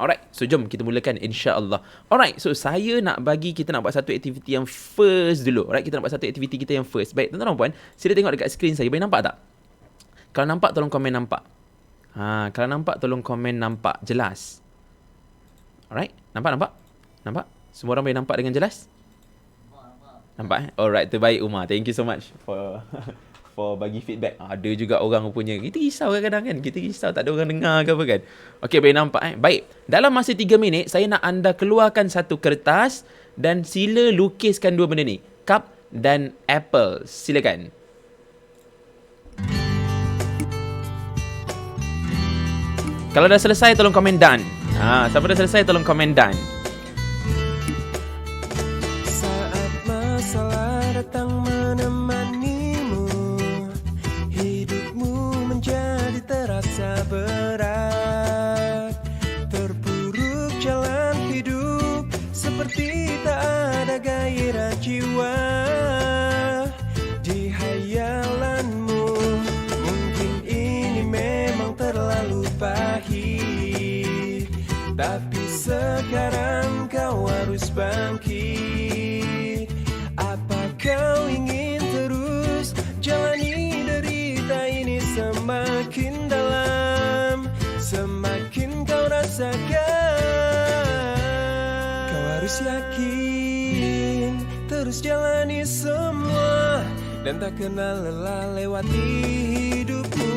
Alright, so jom kita mulakan insya-Allah. Alright, so kita nak buat satu aktiviti yang first dulu. Alright, kita nak buat satu aktiviti kita yang first. Baik, tuan-tuan dan puan, sila tengok dekat skrin saya. Boleh nampak tak? Kalau nampak, tolong komen nampak. Kalau nampak, tolong komen nampak. Jelas. Alright, nampak? Semua orang boleh nampak dengan jelas? Nampak? Alright, terbaik Umar. Thank you so much for bagi feedback. Ada juga orang punya. Kita risau kadang-kadang kan. Kita risau tak ada orang dengar ke apa kan. Okey, boleh nampak Baik. Dalam masa 3 minit, saya nak anda keluarkan satu kertas dan sila lukiskan dua benda ni. Cup dan apple. Silakan. Kalau dah selesai, tolong komen done. Siapa dah selesai, tolong komen done. Saat masalah datang menemanimu, hidupmu menjadi terasa berat. Terpuruk jalan hidup, seperti tak ada gairah jiwa. Di hayalanmu, mungkin ini memang terlalu pahit, tapi sekarang kau harus bangkit. Apa kau ingin terus jalani derita ini semakin dalam, semakin kau rasakan. Kau harus yakin, terus jalani semua, dan tak kenal lelah lewati hidupmu.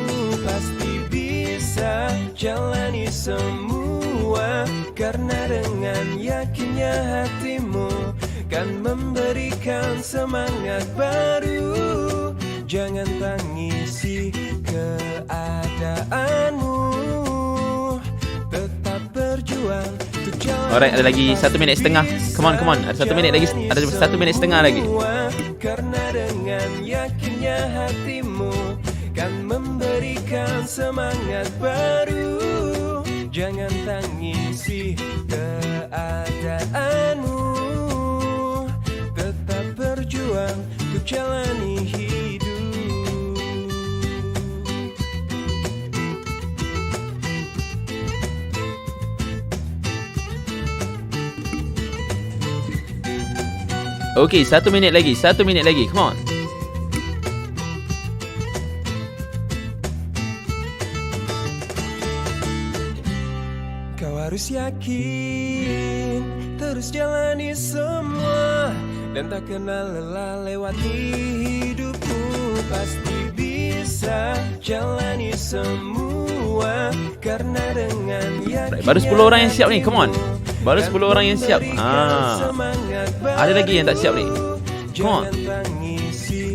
Pasti bisa jalani semua, karena dengan yakinnya hatimu kan memberikan semangat baru. Jangan tangisi keadaanmu, tetap berjuang untuk jalan. Alright, ada lagi 1 minit setengah. Come on. Ada 1 minit lagi. Ada 1 minit setengah lagi. Karena dengan yakinnya hatimu kan memberikan semangat baru. Jangan tangisi keadaanmu, tetap berjuang untuk jalani hidup. Okey, 1 minit lagi. Come on. Kau harus yakin, terus jalani semua, dan tak kenal lelah lewati hidupmu. Pasti bisa jalani semua, karena dengan yakin. Baru 10 orang yang siap ni. Come on. Baru 10 orang yang siap. Ada lagi yang tak siap ni. Come on.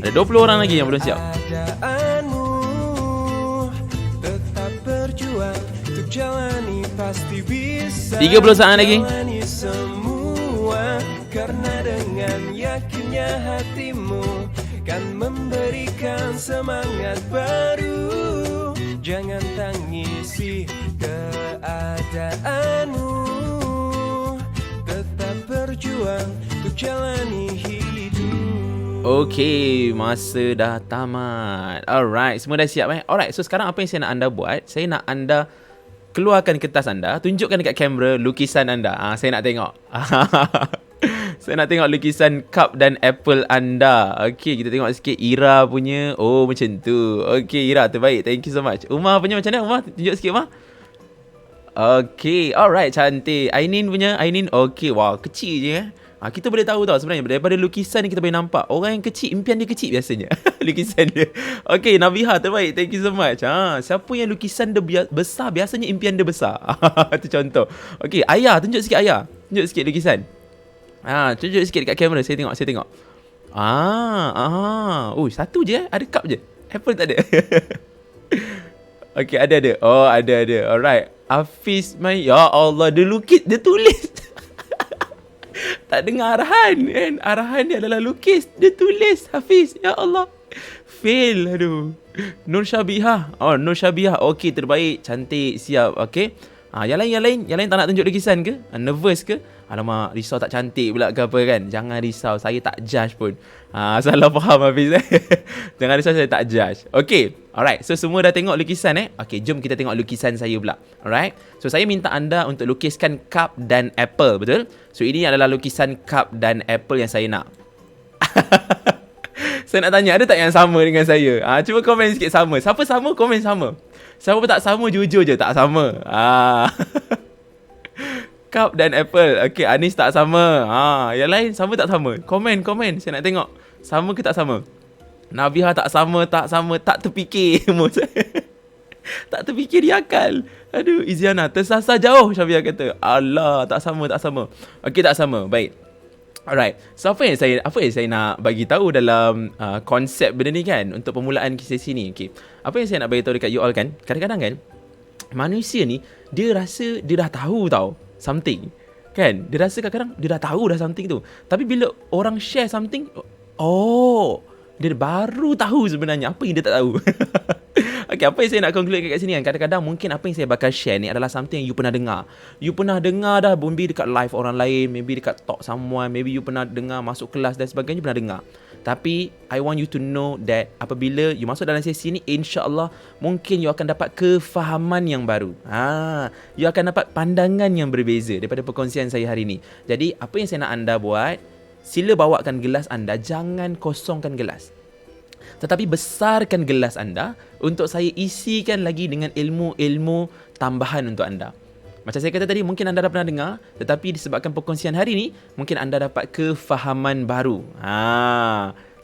Ada 20 orang lagi yang belum siap. Tetap berjuang untuk jalani, pasti bisa 30 saat lagi. Semua karena dengan yakinnya hatimu kan memberikan semangat baru. Jangan tangisi keadaanmu, tetap berjuang untuk jalani hidup. Okey, masa dah tamat. Alright, semua dah siap Alright, so sekarang apa yang saya nak anda buat? Saya nak anda keluarkan kertas anda, tunjukkan dekat kamera lukisan anda. Saya nak tengok. Saya nak tengok lukisan cup dan apple anda. Okey, kita tengok sikit Ira punya. Oh, macam tu. Okey, Ira terbaik. Thank you so much. Umar punya macam mana? Umar, tunjuk sikit Umar. Okey, alright, cantik. Ainin punya, okey. Wah, kecil je kita boleh tahu tau sebenarnya daripada lukisan ni kita boleh nampak orang yang kecil, impian dia kecil biasanya. Lukisan dia. Okey, Nabiha terbaik. Thank you so much. Siapa yang lukisan dia besar, biasanya impian dia besar. Itu contoh. Okey, Ayah, tunjuk sikit Ayah. Tunjuk sikit lukisan. Tunjuk sikit dekat kamera, saya tengok. Oh, satu je ada cup je. Apple tak ada. Okey, ada. Oh, ada. Alright. Hafiz main. Ya Allah, dia lukis, dia tulis. Tak dengar arahan kan. Arahan dia adalah lukis, dia tulis Hafiz. Ya Allah. Fail. Aduh. Nur Syabihah. Nur Syabihah. Okey, terbaik. Cantik. Siap. Okey. Yang lain tak nak tunjuk lukisan ke? Nervous ke? Alamak, risau tak cantik pula ke apa kan? Jangan risau, saya tak judge pun. Salah faham Hafiz Jangan risau, saya tak judge. Okay, alright. So semua dah tengok lukisan Okay, jom kita tengok lukisan saya pula. Alright. So saya minta anda untuk lukiskan cup dan apple, betul? So ini adalah lukisan cup dan apple yang saya nak. Saya nak tanya, ada tak yang sama dengan saya? Cuba komen sikit sama. Siapa sama, komen sama. Siapa tak sama, jujur je tak sama. Cup dan apple. Okay, Anis tak sama. Yang lain sama tak sama? Komen. Saya nak tengok. Sama ke tak sama? Nabiha tak sama. Tak terfikir. Tak terfikir di akal. Aduh, Iziana tersasar jauh, Syafia kata. Allah, tak sama. Okay, tak sama. Baik. Alright. So apa yang saya nak bagi tahu dalam konsep benda ni kan, untuk permulaan sesi ni. Okay. Apa yang saya nak bagi tahu dekat you all kan, kadang-kadang kan manusia ni dia rasa dia dah tahu tau something. Kan? Dia rasa kadang-kadang dia dah tahu dah something tu. Tapi bila orang share something, dia baru tahu sebenarnya apa yang dia tak tahu. Okay, apa yang saya nak conclude kat sini kan, kadang-kadang mungkin apa yang saya bakal share ni adalah something yang you pernah dengar. You pernah dengar dah, maybe dekat live orang lain, maybe dekat talk someone, maybe you pernah dengar masuk kelas dan sebagainya, pernah dengar. Tapi I want you to know that apabila you masuk dalam sesi ni, insya-Allah mungkin you akan dapat kefahaman yang baru. You akan dapat pandangan yang berbeza daripada perkongsian saya hari ni. Jadi apa yang saya nak anda buat, sila bawakan gelas anda, jangan kosongkan gelas. Tetapi besarkan gelas anda untuk saya isikan lagi dengan ilmu-ilmu tambahan untuk anda. Macam saya kata tadi, mungkin anda dah pernah dengar, tetapi disebabkan perkongsian hari ni, mungkin anda dapat kefahaman baru.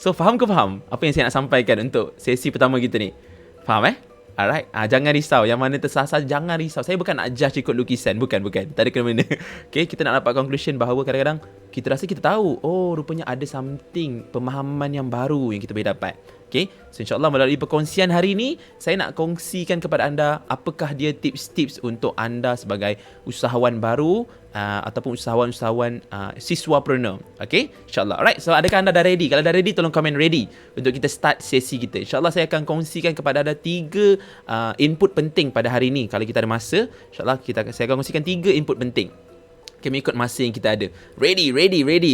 So, faham ke faham apa yang saya nak sampaikan untuk sesi pertama kita ni? Faham Alright. Jangan risau. Yang mana tersasar, jangan risau. Saya bukan nak judge ikut lukisan. Bukan. Tak ada kena-mena. Okay, kita nak dapat conclusion bahawa kadang-kadang kita rasa kita tahu. Rupanya ada something, pemahaman yang baru yang kita boleh dapat. Okay, so insyaAllah melalui perkongsian hari ini, saya nak kongsikan kepada anda apakah dia tips-tips untuk anda sebagai usahawan baru ataupun usahawan-usahawan siswapreneur. Okay, insyaAllah. Alright, so adakah anda dah ready? Kalau dah ready, tolong komen ready untuk kita start sesi kita. InsyaAllah saya akan kongsikan kepada anda 3 input penting pada hari ini. Kalau kita ada masa, InsyaAllah saya akan kongsikan 3 input penting. Okay, mengikut masa yang kita ada. Ready.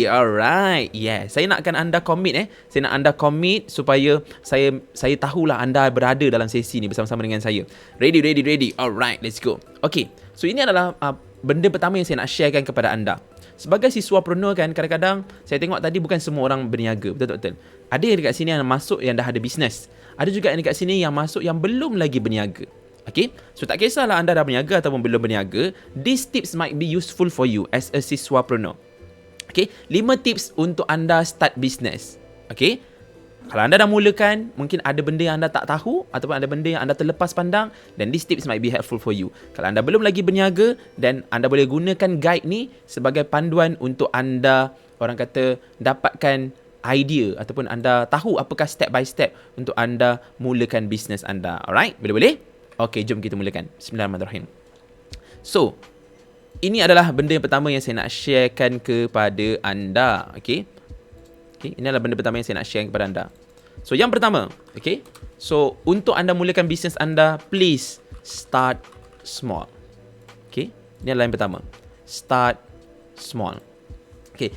Alright. Yeah. Saya nakkan anda commit Saya nak anda commit supaya saya tahulah anda berada dalam sesi ni bersama-sama dengan saya. Ready. Alright, let's go. Okay. So ini adalah benda pertama yang saya nak sharekan kepada anda. Sebagai siswapreneur kan, kadang-kadang saya tengok tadi bukan semua orang berniaga. Betul. Ada yang dekat sini yang masuk yang dah ada bisnes. Ada juga yang dekat sini yang masuk yang belum lagi berniaga. Okay, so tak kisahlah anda dah berniaga ataupun belum berniaga, these tips might be useful for you as a siswapreneur. Okay, 5 tips untuk anda start business. Okay, kalau anda dah mulakan, mungkin ada benda yang anda tak tahu ataupun ada benda yang anda terlepas pandang, then these tips might be helpful for you. Kalau anda belum lagi berniaga, dan anda boleh gunakan guide ni sebagai panduan untuk anda, orang kata, dapatkan idea ataupun anda tahu apakah step by step untuk anda mulakan bisnes anda. Alright, boleh? Okay, jom kita mulakan. Bismillahirrahmanirrahim. So, ini adalah benda yang pertama yang saya nak sharekan kepada anda. Okay, ini adalah benda pertama yang saya nak share kepada anda. So, yang pertama, okay. So, untuk anda mulakan bisnes anda, please start small. Okay, ini adalah yang pertama. Start small. Okay,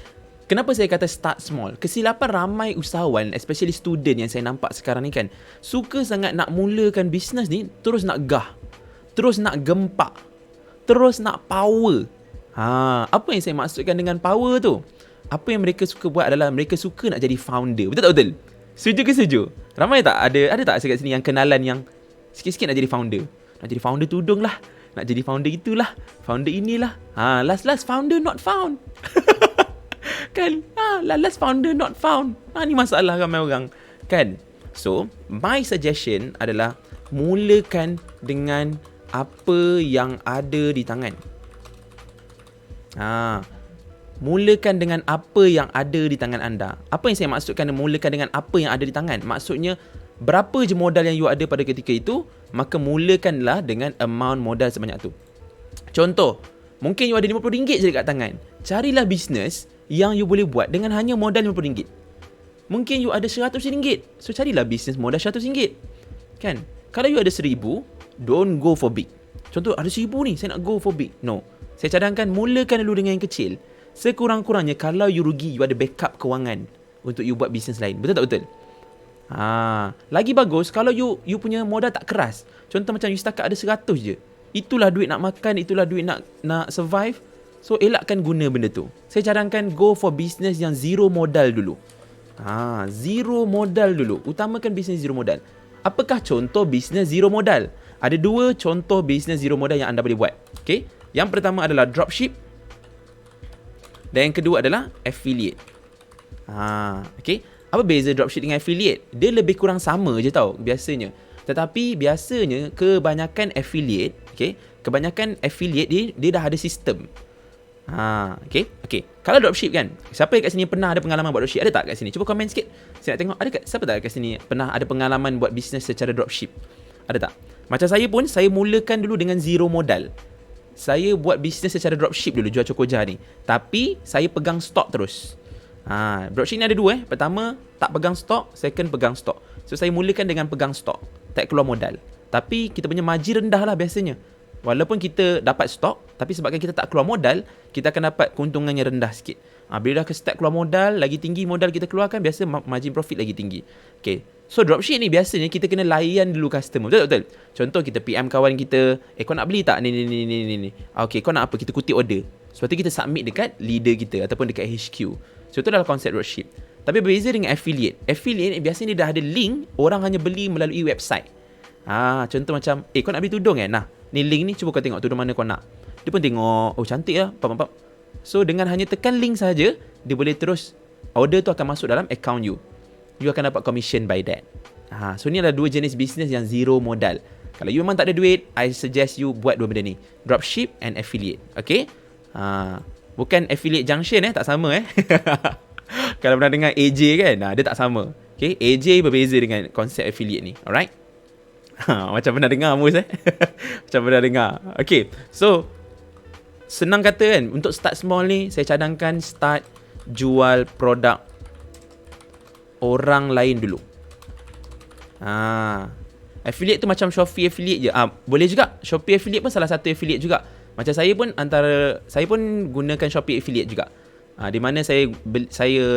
kenapa saya kata start small? Kesilapan ramai usahawan, especially student yang saya nampak sekarang ni kan, suka sangat nak mulakan bisnes ni, terus nak gah, terus nak gempak, terus nak power. Apa yang saya maksudkan dengan power tu? Apa yang mereka suka buat adalah mereka suka nak jadi founder. Betul tak betul? Setuju ke setuju? Ramai tak? Ada tak dekat sini yang kenalan yang sikit-sikit nak jadi founder? Nak jadi founder tudung lah, nak jadi founder itulah, founder inilah. Last founder not found. Kan, last founder not found. Ni masalah ramai orang kan. So my suggestion adalah mulakan dengan apa yang ada di tangan. Mulakan dengan apa yang ada di tangan anda. Apa yang saya maksudkan mulakan dengan apa yang ada di tangan? Maksudnya, berapa je modal yang you ada pada ketika itu, maka mulakanlah dengan amount modal sebanyak tu. Contoh, mungkin you ada RM50 je dekat tangan. Carilah bisnes yang you boleh buat dengan hanya modal RM50. Mungkin you ada RM100, so carilah bisnes modal RM100. Kan? Kalau you ada RM1,000, don't go for big. Contoh ada 1,000 ni, saya nak go for big. No. Saya cadangkan mulakan dulu dengan yang kecil. Sekurang-kurangnya kalau you rugi, you ada backup kewangan untuk you buat bisnes lain. Betul tak betul? Lagi bagus kalau you punya modal tak keras. Contoh macam you setakat ada 100 je. Itulah duit nak makan, itulah duit nak survive. So elakkan guna benda tu. Saya cadangkan go for business yang zero modal dulu. Zero modal dulu. Utamakan bisnes zero modal. Apakah contoh bisnes zero modal? Ada 2 contoh bisnes zero modal yang anda boleh buat. Okay? Yang pertama adalah dropship. Dan yang kedua adalah affiliate. Okay? Apa beza dropship dengan affiliate? Dia lebih kurang sama je tau biasanya. Tetapi biasanya kebanyakan affiliate, okay? Kebanyakan affiliate dia dah ada sistem. Okay. Kalau dropship kan, siapa kat sini pernah ada pengalaman buat dropship? Ada tak kat sini? Cuba komen sikit. Saya nak tengok siapa tak kat sini pernah ada pengalaman buat bisnes secara dropship? Ada tak? Macam saya pun, saya mulakan dulu dengan zero modal. Saya buat bisnes secara dropship dulu, jual Cocoja ni. Tapi saya pegang stok terus. Dropship ni ada 2 Pertama, tak pegang stok. Second, pegang stok. So saya mulakan dengan pegang stok, tak keluar modal. Tapi kita punya margin rendah lah biasanya. Walaupun kita dapat stok, tapi sebabkan kita tak keluar modal, kita akan dapat keuntungan yang rendah sikit. Bila dah start keluar modal, lagi tinggi modal kita keluarkan, biasa margin profit lagi tinggi. Okay. So dropship ni biasanya kita kena layan dulu customer. Betul? Contoh kita PM kawan kita, kau nak beli tak? Ni. Okay, kau nak apa? Kita kutip order. Sebab tu kita submit dekat leader kita ataupun dekat HQ. So itu adalah konsep dropship. Tapi berbeza dengan affiliate. Affiliate biasanya dia dah ada link, orang hanya beli melalui website. Contoh macam, kau nak beli tudung kan? Nah, ni link ni, cuba kau tengok tudung mana kau nak. Dia pun tengok, cantik lah, pap. So dengan hanya tekan link saja, dia boleh terus, order tu akan masuk dalam account you. You akan dapat commission by that. So ni adalah 2 jenis bisnes yang zero modal. Kalau you memang tak ada duit, I suggest you buat 2 benda ni, dropship and affiliate. Okay? Bukan affiliate junction tak sama Kalau pernah dengar AJ kan, dia tak sama. Okay? AJ berbeza dengan konsep affiliate ni. Alright? Macam pernah dengar Mus Macam pernah dengar. Okay, so senang kata kan, untuk start small ni, saya cadangkan start jual produk orang lain dulu. Affiliate tu macam Shopee affiliate je. Boleh juga, Shopee affiliate pun salah satu affiliate juga. Macam saya pun gunakan Shopee affiliate juga. Di mana saya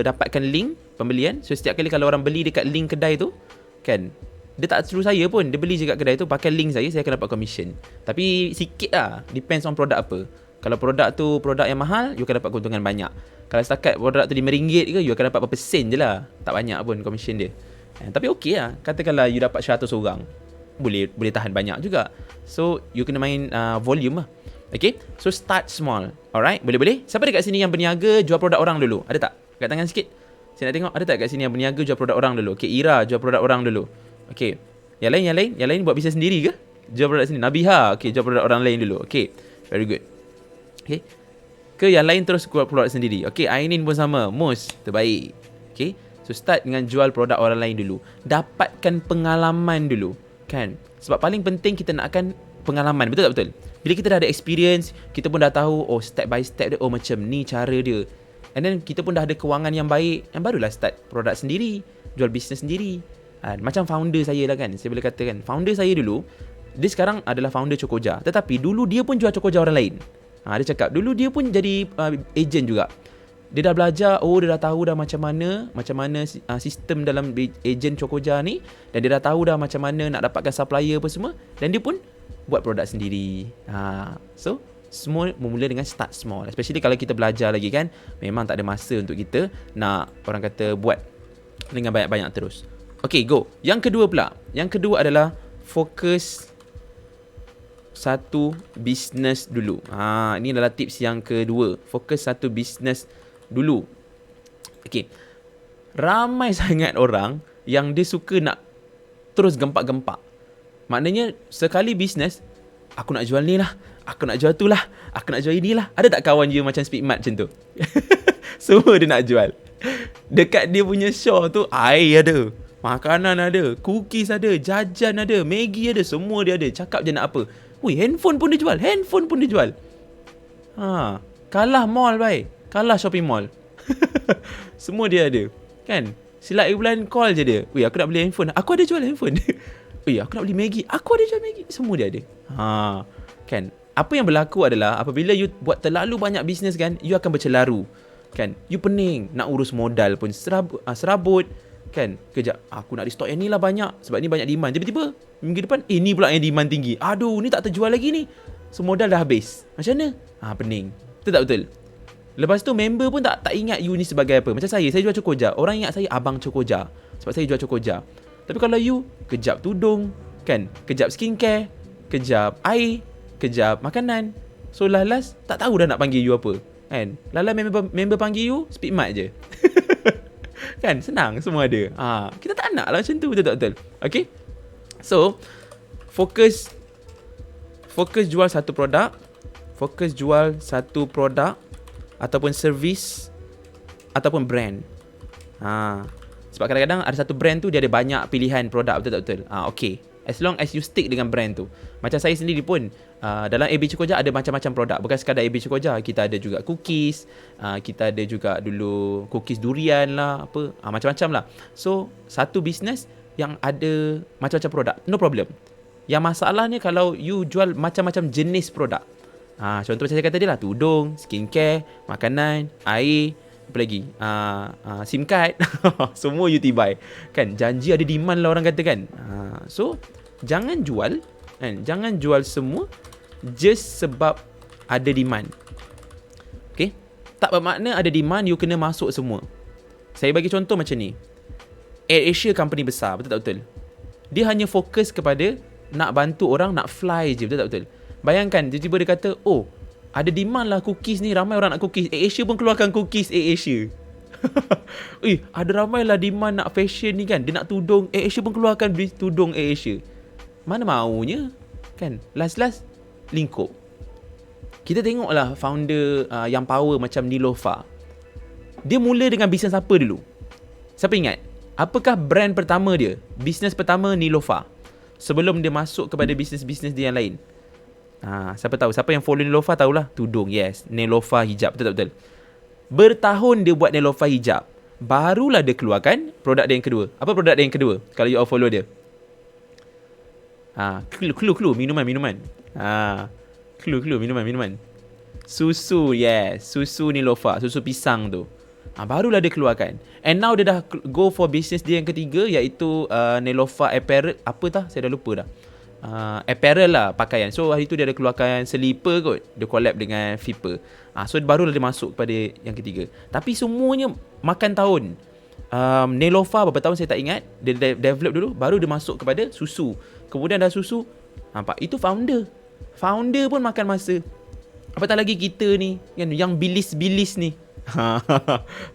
dapatkan link pembelian. So setiap kali kalau orang beli dekat link kedai tu kan, dia tak suruh saya pun, dia beli je kat kedai tu, pakai link saya akan dapat commission. Tapi sikit lah, depends on produk apa. Kalau produk tu produk yang mahal, you akan dapat keuntungan banyak. Kalau setakat produk tu RM5 ke, you akan dapat berapa sen je lah. Tak banyak pun commission dia. Tapi okey lah, katakanlah you dapat 100 orang, boleh tahan banyak juga. So you kena main volume lah. Okay, so start small. Alright, boleh? Siapa dekat sini yang berniaga jual produk orang dulu? Ada tak? Kat tangan sikit. Saya nak tengok, ada tak kat sini yang berniaga jual produk orang dulu? Okay, Ira jual produk orang dulu. Okay, yang lain buat bisnes sendiri ke? Jual produk sendiri. Nabiha, okay, jual produk orang lain dulu. Okay, very good. Okay, ke yang lain terus buat produk sendiri. Okay, Ainin pun sama. Mus, terbaik. Okay, so start dengan jual produk orang lain dulu. Dapatkan pengalaman dulu, kan? Sebab paling penting kita nakkan pengalaman. Betul tak betul? Bila kita dah ada experience, kita pun dah tahu, step by step dia, macam ni cara dia. And then kita pun dah ada kewangan yang baik, yang barulah start produk sendiri, jual bisnes sendiri. Macam founder saya lah kan, saya boleh katakan founder saya dulu, dia sekarang adalah founder Cocoja, tetapi dulu dia pun jual Cocoja orang lain. Dia cakap dulu dia pun jadi agent juga. Dia dah belajar, dia dah tahu dah macam mana sistem dalam agent Cocoja ni, dan dia dah tahu dah macam mana nak dapatkan supplier apa semua, dan dia pun buat produk sendiri. So semua bermula dengan start small. Especially kalau kita belajar lagi kan, memang tak ada masa untuk kita nak, orang kata, buat dengan banyak-banyak terus. Okay, go. Yang kedua pula. Yang kedua adalah fokus satu bisnes dulu. Ini adalah tips yang kedua. Fokus satu bisnes dulu. Okay, ramai sangat orang yang dia suka nak terus gempak-gempak. Maknanya sekali bisnes, aku nak jual ni lah, aku nak jual tu lah, aku nak jual ini lah. Ada tak kawan je macam Speedmart macam tu? Semua dia nak jual. Dekat dia punya shop tu, air ada, makanan ada, cookies ada, jajan ada, Maggi ada, semua dia ada. Cakap je nak apa. Handphone pun dia jual. Kalah mall baik, kalah shopping mall. Semua dia ada, kan? Silap bulan call je dia. Aku nak beli handphone, aku ada jual handphone. Aku nak beli Maggi, aku ada jual Maggi. Semua dia ada. Kan? Apa yang berlaku adalah apabila you buat terlalu banyak bisnes kan, you akan bercelaru. Kan? You pening nak urus modal pun serabut. Kan? Kejap, aku nak restock yang ni lah banyak sebab ni banyak demand. Tiba-tiba minggu depan ni pula yang demand tinggi. Aduh, ni tak terjual lagi ni. So modal dah habis. Macam mana? Pening. Betul tak betul? Lepas tu member pun tak ingat you ni sebagai apa. Macam saya jual Cokoja. Orang ingat saya abang Cokoja sebab saya jual Cokoja. Tapi kalau you kejap tudung, kan? Kejap skincare, kejap air, kejap makanan. So last tak tahu dah nak panggil you apa. Kan? Lala member panggil you Speedmart je. Kan? Senang, semua ada. Kita tak nak lah macam tu. Betul tak betul? Okay? So, fokus jual satu produk. Fokus jual satu produk ataupun servis ataupun brand. Sebab kadang-kadang ada satu brand tu dia ada banyak pilihan produk. Betul tak betul? Okay. As long as you stick dengan brand tu. Macam saya sendiri pun dalam AB Cokoja ada macam-macam produk. Bukan sekadar AB Cokoja, kita ada juga cookies, kita ada juga dulu cookies durian lah, apa, macam-macam lah. So satu business yang ada macam-macam produk, no problem. Yang masalahnya kalau you jual macam-macam jenis produk. Contoh macam saya kata dia lah, tudung, skincare, makanan, air, apa lagi, SIM card. Semua you tibai. Kan, janji ada demand lah orang kata kan. So jangan jual kan, jangan jual semua just sebab ada demand. Okay, tak bermakna ada demand you kena masuk semua. Saya bagi contoh macam ni. AirAsia company besar, betul tak betul? Dia hanya fokus kepada nak bantu orang nak fly je, betul tak betul? Bayangkan tiba-tiba dia kata, oh ada demand lah cookies ni, ramai orang nak cookies. AirAsia pun keluarkan cookies AirAsia. Ada ramai lah demand nak fashion ni kan, dia nak tudung, AirAsia pun keluarkan tudung AirAsia. Mana maunya kan? Last lingkup. Kita tengoklah founder yang power macam Nilofa. Dia mula dengan bisnes apa dulu? Siapa ingat? Apakah brand pertama dia? Bisnes pertama Nilofa. Sebelum dia masuk kepada bisnes-bisnes dia yang lain. Siapa tahu? Siapa yang follow Nilofa tahulah. Tudung, yes. Nilofa hijab, betul tak betul? Bertahun dia buat Nilofa hijab. Barulah dia keluarkan produk dia yang kedua. Apa produk dia yang kedua? Kalau you all follow dia. Clue, minuman. Clue, minuman. Susu, yes. Susu Nilofa, susu pisang tu. Barulah dia keluarkan. And now dia dah go for business dia yang ketiga, iaitu Nilofa Apparel. Apa tah? Saya dah lupa dah. Apparel lah, pakaian. So hari tu dia ada keluarkan slipper kot. Dia collab dengan Fipa. So barulah dia masuk kepada yang ketiga. Tapi semuanya makan tahun. Nilofa berapa tahun saya tak ingat. Dia develop dulu, baru dia masuk kepada susu. Kemudian dah susu, nampak, itu founder pun makan masa. Apatah lagi kita ni kan, yang bilis-bilis ni.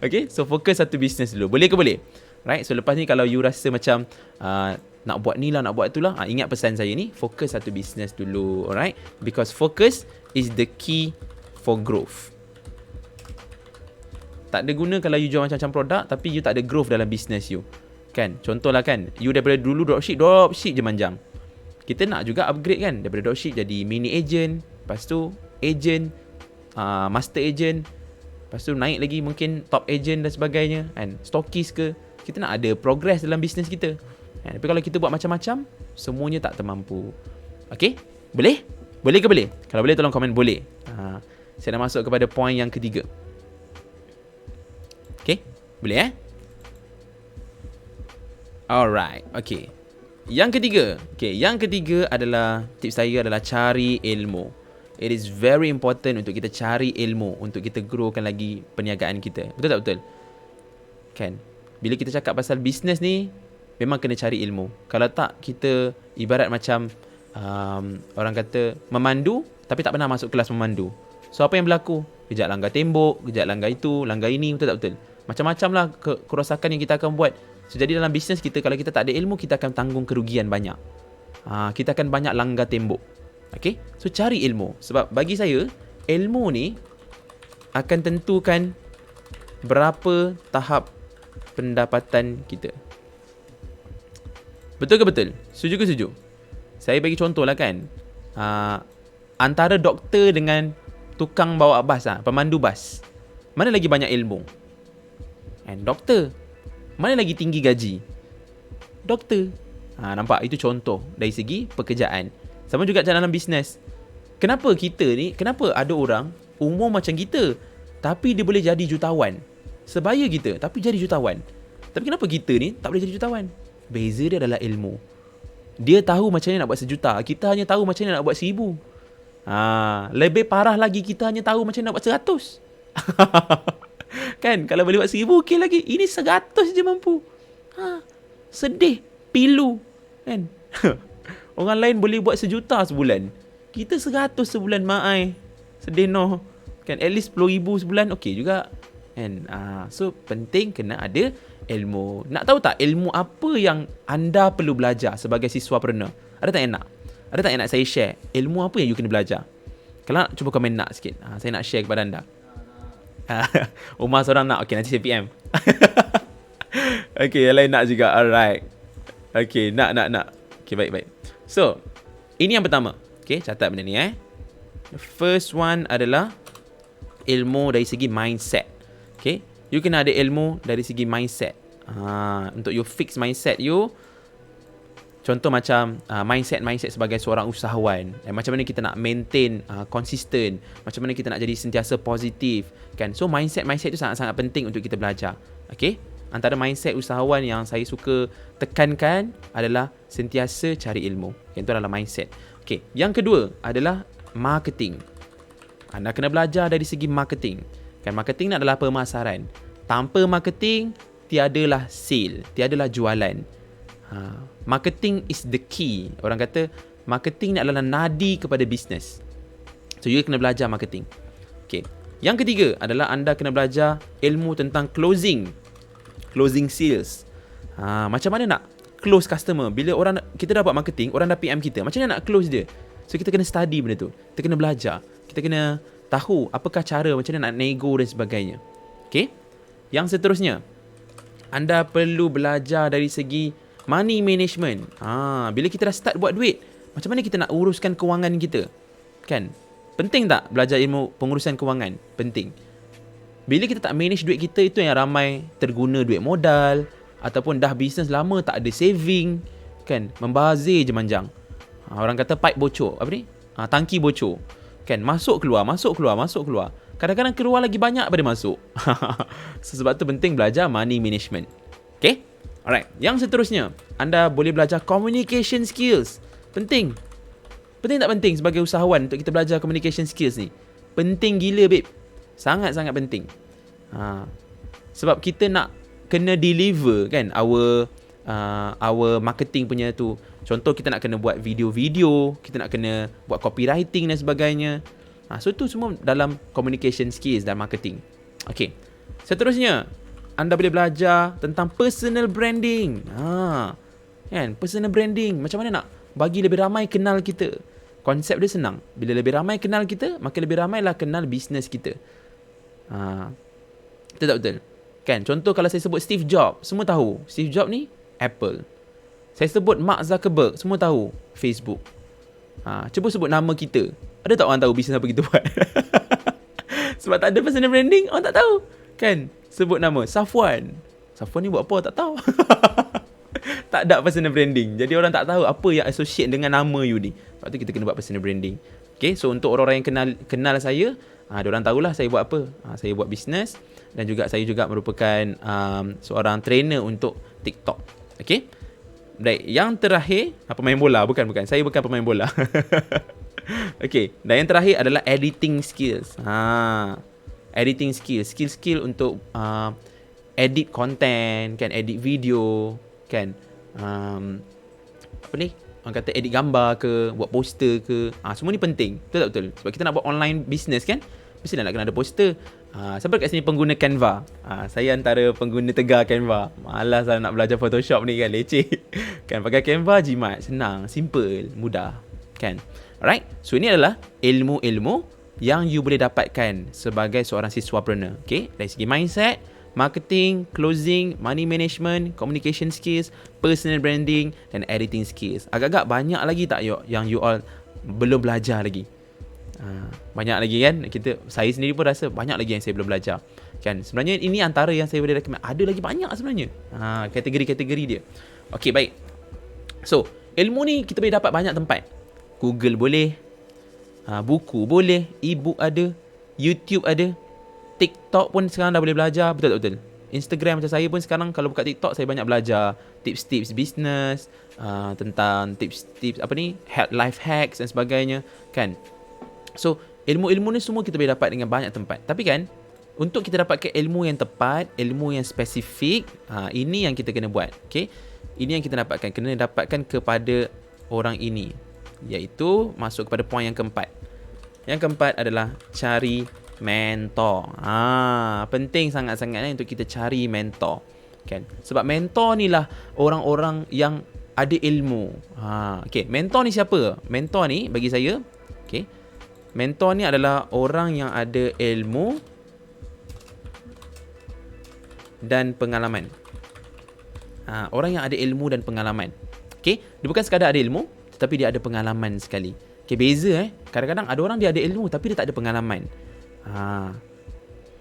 Okay, so fokus satu business dulu. Boleh ke boleh? Right, so lepas ni kalau you rasa macam nak buat ni lah, nak buat tu lah, ingat pesan saya ni, fokus satu business dulu. Alright, because focus is the key for growth. Tak ada guna kalau you jual macam-macam produk tapi you tak ada growth dalam business you. Kan, contohlah kan, you daripada dulu dropship je manjang. Kita nak juga upgrade kan, daripada dropship jadi mini agent, lepas tu agent, master agent, lepas tu naik lagi mungkin top agent dan sebagainya kan, stockist ke. Kita nak ada progress dalam bisnes kita. Tapi kalau kita buat macam-macam, semuanya tak termampu. Okay? Boleh? Boleh ke boleh? Kalau boleh tolong komen boleh. Saya nak masuk kepada poin yang ketiga. Okay? Boleh Alright. Okay. Yang ketiga adalah, tips saya adalah cari ilmu. It is very important untuk kita cari ilmu, untuk kita growkan lagi perniagaan kita. Betul tak betul? Kan? Bila kita cakap pasal bisnes ni, memang kena cari ilmu. Kalau tak, kita ibarat macam orang kata memandu tapi tak pernah masuk kelas memandu. So apa yang berlaku? Kejap langgar tembok, kejap langgar itu, langgar ini. Betul tak betul? Macam-macam lah kerosakan yang kita akan buat. So jadi dalam bisnes kita, kalau kita tak ada ilmu, kita akan tanggung kerugian banyak. Kita akan banyak langgar tembok. Okay? So cari ilmu. Sebab bagi saya, ilmu ni akan tentukan berapa tahap pendapatan kita. Betul ke betul? Setuju ke setuju? Saya bagi contoh lah kan. Antara doktor dengan tukang bawa bas, pemandu bas, mana lagi banyak ilmu? And doktor. Mana lagi tinggi gaji? Doktor. Nampak? Itu contoh dari segi pekerjaan. Sama juga dalam bisnes. Kenapa ada orang umur macam kita tapi dia boleh jadi jutawan? Sebaya kita tapi jadi jutawan. Tapi kenapa kita ni tak boleh jadi jutawan? Beza dia adalah ilmu. Dia tahu macam mana nak buat 1,000,000. Kita hanya tahu macam mana nak buat 1,000. Lebih parah lagi, kita hanya tahu macam mana nak buat 100. Kan? Kalau boleh buat 1,000 okey lagi. Ini 100 je mampu. Sedih, pilu, kan? Orang lain boleh buat 1,000,000 sebulan. Kita 100 sebulan, Mai. Sedih noh. Kan, at least 10,000 sebulan okey juga. Kan? So penting kena ada ilmu. Nak tahu tak ilmu apa yang anda perlu belajar sebagai siswapreneur? Ada tak yang nak? Ada tak yang nak saya share? Ilmu apa yang you kena belajar? Kalau nak, cuba komen nak sikit. Saya nak share kepada anda. Umar seorang nak. Okey, nanti saya PM. Okey, yang lain nak juga. Alright. Okey, nak. Okey, baik. So, ini yang pertama. Okey, catat benda ni The first one adalah ilmu dari segi mindset. Okey, you kena ada ilmu dari segi mindset. Untuk you fix mindset you. Contoh macam mindset sebagai seorang usahawan. Macam mana kita nak maintain konsisten, macam mana kita nak jadi sentiasa positif, kan? So mindset tu sangat-sangat penting untuk kita belajar. Okey? Antara mindset usahawan yang saya suka tekankan adalah sentiasa cari ilmu. Itu adalah mindset. Okey, yang kedua adalah marketing. Anda kena belajar dari segi marketing. Kan, marketing adalah pemasaran. Tanpa marketing, tiadalah sale, tiadalah jualan. Marketing is the key. Orang kata marketing ni adalah nadi kepada bisnes. So you kena belajar marketing. Okay. Yang ketiga adalah anda kena belajar ilmu tentang closing sales. Macam mana nak close customer? Bila kita dah buat marketing, orang dah PM kita, macam mana nak close dia? So kita kena study benda tu. Kita kena belajar. Kita kena tahu apakah cara, macam mana nak nego dan sebagainya. Okay. Yang seterusnya, anda perlu belajar dari segi money management. Bila kita dah start buat duit, macam mana kita nak uruskan kewangan kita? Kan? Penting tak belajar ilmu pengurusan kewangan? Penting. Bila kita tak manage duit kita, itu yang ramai terguna duit modal ataupun dah bisnes lama tak ada saving, kan? Membazir je manjang. Orang kata pipe bocor. Apa ni? Tangki bocor. Kan? Masuk keluar. Kadang-kadang keluar lagi banyak daripada masuk. Sebab tu penting belajar money management. Okay? Alright, yang seterusnya, anda boleh belajar communication skills. Penting. Penting tak penting sebagai usahawan untuk kita belajar communication skills ni? Penting gila, babe. Sangat-sangat penting. Sebab kita nak kena deliver, kan, our marketing punya tu. Contoh kita nak kena buat video-video, kita nak kena buat copywriting dan sebagainya. So tu semua dalam communication skills dan marketing. Okay. Seterusnya, anda boleh belajar tentang personal branding. Kan? Personal branding. Macam mana nak bagi lebih ramai kenal kita. Konsep dia senang. Bila lebih ramai kenal kita, maka lebih ramailah kenal bisnes kita. Betul tak betul? Kan? Contoh kalau saya sebut Steve Jobs, semua tahu. Steve Jobs ni Apple. Saya sebut Mark Zuckerberg, semua tahu Facebook. Cuba sebut nama kita. Ada tak orang tahu bisnes apa kita buat? Sebab tak ada personal branding, orang tak tahu. Kan? Sebut nama Safwan ni buat apa tak tahu. Tak ada personal branding. Jadi orang tak tahu apa yang associate dengan nama you ni. Sebab tu kita kena buat personal branding. Okay, so untuk orang-orang yang kenal saya, diorang tahulah saya buat apa. Saya buat bisnes dan juga saya juga merupakan seorang trainer untuk TikTok. Okay. Baik, yang terakhir pemain bola. Bukan. Saya bukan pemain bola. Okay, dan yang terakhir adalah editing skills. Editing skill untuk edit content, kan, edit video, kan, apa ni, orang kata edit gambar ke, buat poster ke, semua ni penting. Betul tak betul? Sebab kita nak buat online business, kan, mesti nak kena ada poster. Siapa kat sini pengguna Canva? Saya antara pengguna tegar Canva. Malas lah nak belajar Photoshop ni, kan, leceh. Kan, pakai Canva jimat, senang, simple, mudah, kan. Alright, so ini adalah ilmu-ilmu yang you boleh dapatkan sebagai seorang siswapreneur. Okay, dari segi mindset, marketing, closing, money management, communication skills, personal branding dan editing skills. Agak-agak banyak lagi tak yang you all belum belajar lagi? Banyak lagi, kan? Saya sendiri pun rasa banyak lagi yang saya belum belajar. Kan, sebenarnya ini antara yang saya boleh recommend. Ada lagi banyak sebenarnya. Kategori-kategori dia. Okay, baik. So, ilmu ni kita boleh dapat banyak tempat. Google boleh, Buku boleh, e-book ada, YouTube ada, TikTok pun sekarang dah boleh belajar. Betul tak betul? Instagram macam saya pun sekarang kalau buka TikTok saya banyak belajar tips-tips bisnes, tentang tips-tips life hacks dan sebagainya kan. So ilmu-ilmu ni semua kita boleh dapat dengan banyak tempat. Tapi kan untuk kita dapatkan ilmu yang tepat, ilmu yang spesifik, ini yang kita kena buat. Okay? Ini yang kita dapatkan, kena dapatkan kepada orang ini, iaitu masuk kepada poin yang keempat. Yang keempat adalah cari mentor. Penting sangat-sangat untuk kita cari mentor. Kan? Sebab mentor ni lah orang-orang yang ada ilmu. Okay, mentor ni siapa? Mentor ni bagi saya, okay, mentor ni adalah orang yang ada ilmu dan pengalaman. Orang yang ada ilmu dan pengalaman. Okay, dia bukan sekadar ada ilmu, tetapi dia ada pengalaman sekali. Okay, beza kadang-kadang ada orang dia ada ilmu tapi dia tak ada pengalaman.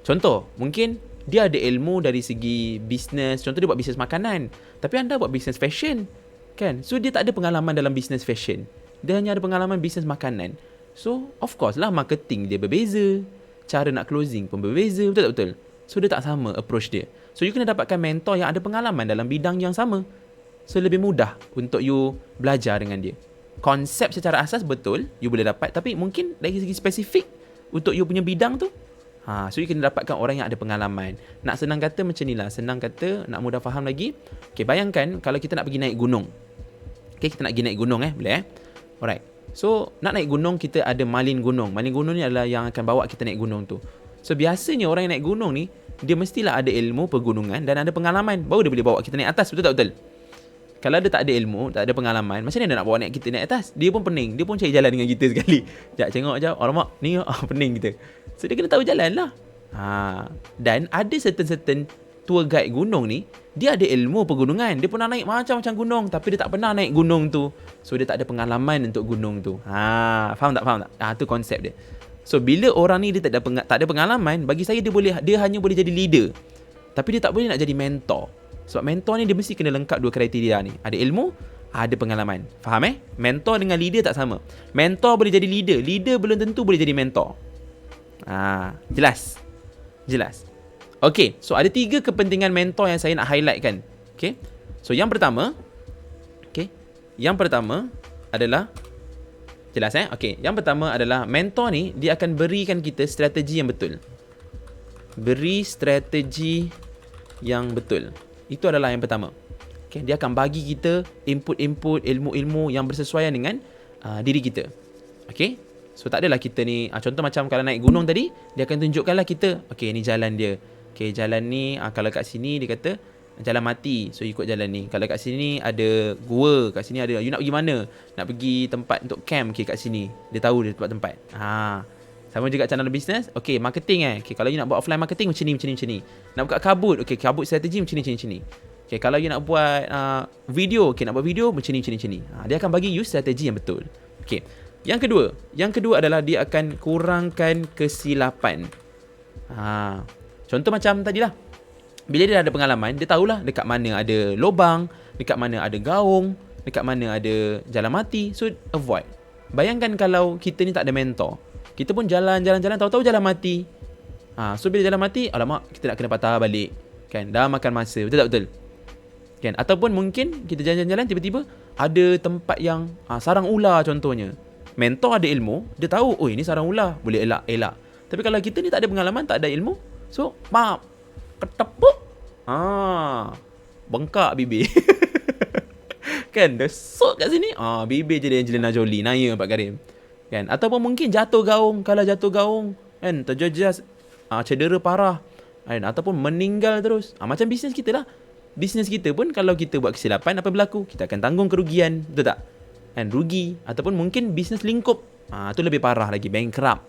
Contoh, mungkin dia ada ilmu dari segi bisnes. Contoh dia buat bisnes makanan, tapi anda buat bisnes fashion, kan? So dia tak ada pengalaman dalam bisnes fashion. Dia hanya ada pengalaman bisnes makanan. So of course lah marketing dia berbeza, cara nak closing pun berbeza. Betul tak betul? So dia tak sama approach dia. So you kena dapatkan mentor yang ada pengalaman dalam bidang yang sama. So lebih mudah untuk you belajar dengan dia. Konsep secara asas betul you boleh dapat, tapi mungkin dari segi spesifik untuk you punya bidang tu, so you kena dapatkan orang yang ada pengalaman. Nak senang kata macam ni lah, senang kata nak mudah faham lagi. Okay, bayangkan kalau kita nak pergi naik gunung. Okay, kita nak pergi naik gunung boleh Alright. So nak naik gunung, kita ada malin gunung. Malin gunung ni adalah yang akan bawa kita naik gunung tu. So biasanya orang yang naik gunung ni, dia mestilah ada ilmu pergunungan dan ada pengalaman, baru dia boleh bawa kita naik atas. Betul tak betul? Kalau dia tak ada ilmu, tak ada pengalaman, macam mana dia nak bawa kita naik atas? Dia pun pening, dia pun cari jalan dengan kita sekali. Sekejap tengok je, alamak ni pening kita. So dia kena tahu jalan lah. Dan ada certain tour guide gunung ni, dia ada ilmu pergunungan. Dia pernah naik macam-macam gunung, tapi dia tak pernah naik gunung tu. So dia tak ada pengalaman untuk gunung tu. Faham tak? Tu konsep dia. So bila orang ni dia tak ada pengalaman, bagi saya dia hanya boleh jadi leader, tapi dia tak boleh nak jadi mentor. Sebab mentor ni dia mesti kena lengkap dua kriteria ni. Ada ilmu, ada pengalaman. Faham Mentor dengan leader tak sama. Mentor boleh jadi leader, leader belum tentu boleh jadi mentor. Jelas. Okay, so ada 3 kepentingan mentor yang saya nak highlight kan. Okay, so yang pertama adalah, jelas Okay, yang pertama adalah mentor ni dia akan berikan kita strategi yang betul. Beri strategi yang betul. Itu adalah yang pertama. Okay, dia akan bagi kita input-input, ilmu-ilmu yang bersesuaian dengan diri kita. Okay, so tak adalah kita ni, contoh macam kalau naik gunung tadi, dia akan tunjukkanlah kita, okay, ni jalan dia. Okay, jalan ni, kalau kat sini dia kata jalan mati, so ikut jalan ni. Kalau kat sini ada gua, kat sini ada, you nak pergi mana? Nak pergi tempat untuk camp, okay, kat sini. Dia tahu dia tempat-tempat. Sama juga channel bisnes. Okay, marketing Okay, kalau you nak buat offline marketing macam ni. Nak buka kabut, okay, kabut strategi macam ni. Okay, kalau you nak buat video, okay, nak buat video macam ni. Dia akan bagi you strategi yang betul. Okay, yang kedua adalah dia akan kurangkan kesilapan. Contoh macam tadilah, bila dia dah ada pengalaman, dia tahulah dekat mana ada lubang, dekat mana ada gaung, dekat mana ada jalan mati. So avoid. Bayangkan kalau kita ni tak ada mentor, kita pun jalan, tahu-tahu jalan mati. So bila jalan mati, alamak, kita nak kena patah balik. Kan, dah makan masa. Betul tak betul? Kan, ataupun mungkin kita jalan-jalan tiba-tiba ada tempat yang sarang ular contohnya. Mentor ada ilmu, dia tahu, oh ini sarang ular, boleh elak. Tapi kalau kita ni tak ada pengalaman, tak ada ilmu, so ketepuk, bengkak bibir. Kan, desuk kat sini, bibir jadi Angelina Jolie, naya Pak Karim. Kan, ataupun mungkin jatuh gaung. Kalau jatuh gaung kan, terjejas, cedera parah kan, ataupun meninggal terus. Macam bisnes kita lah. Bisnes kita pun kalau kita buat kesilapan, apa berlaku? Kita akan tanggung kerugian. Betul tak? Kan, rugi. Ataupun mungkin bisnes lingkup, tu lebih parah lagi, bankrupt.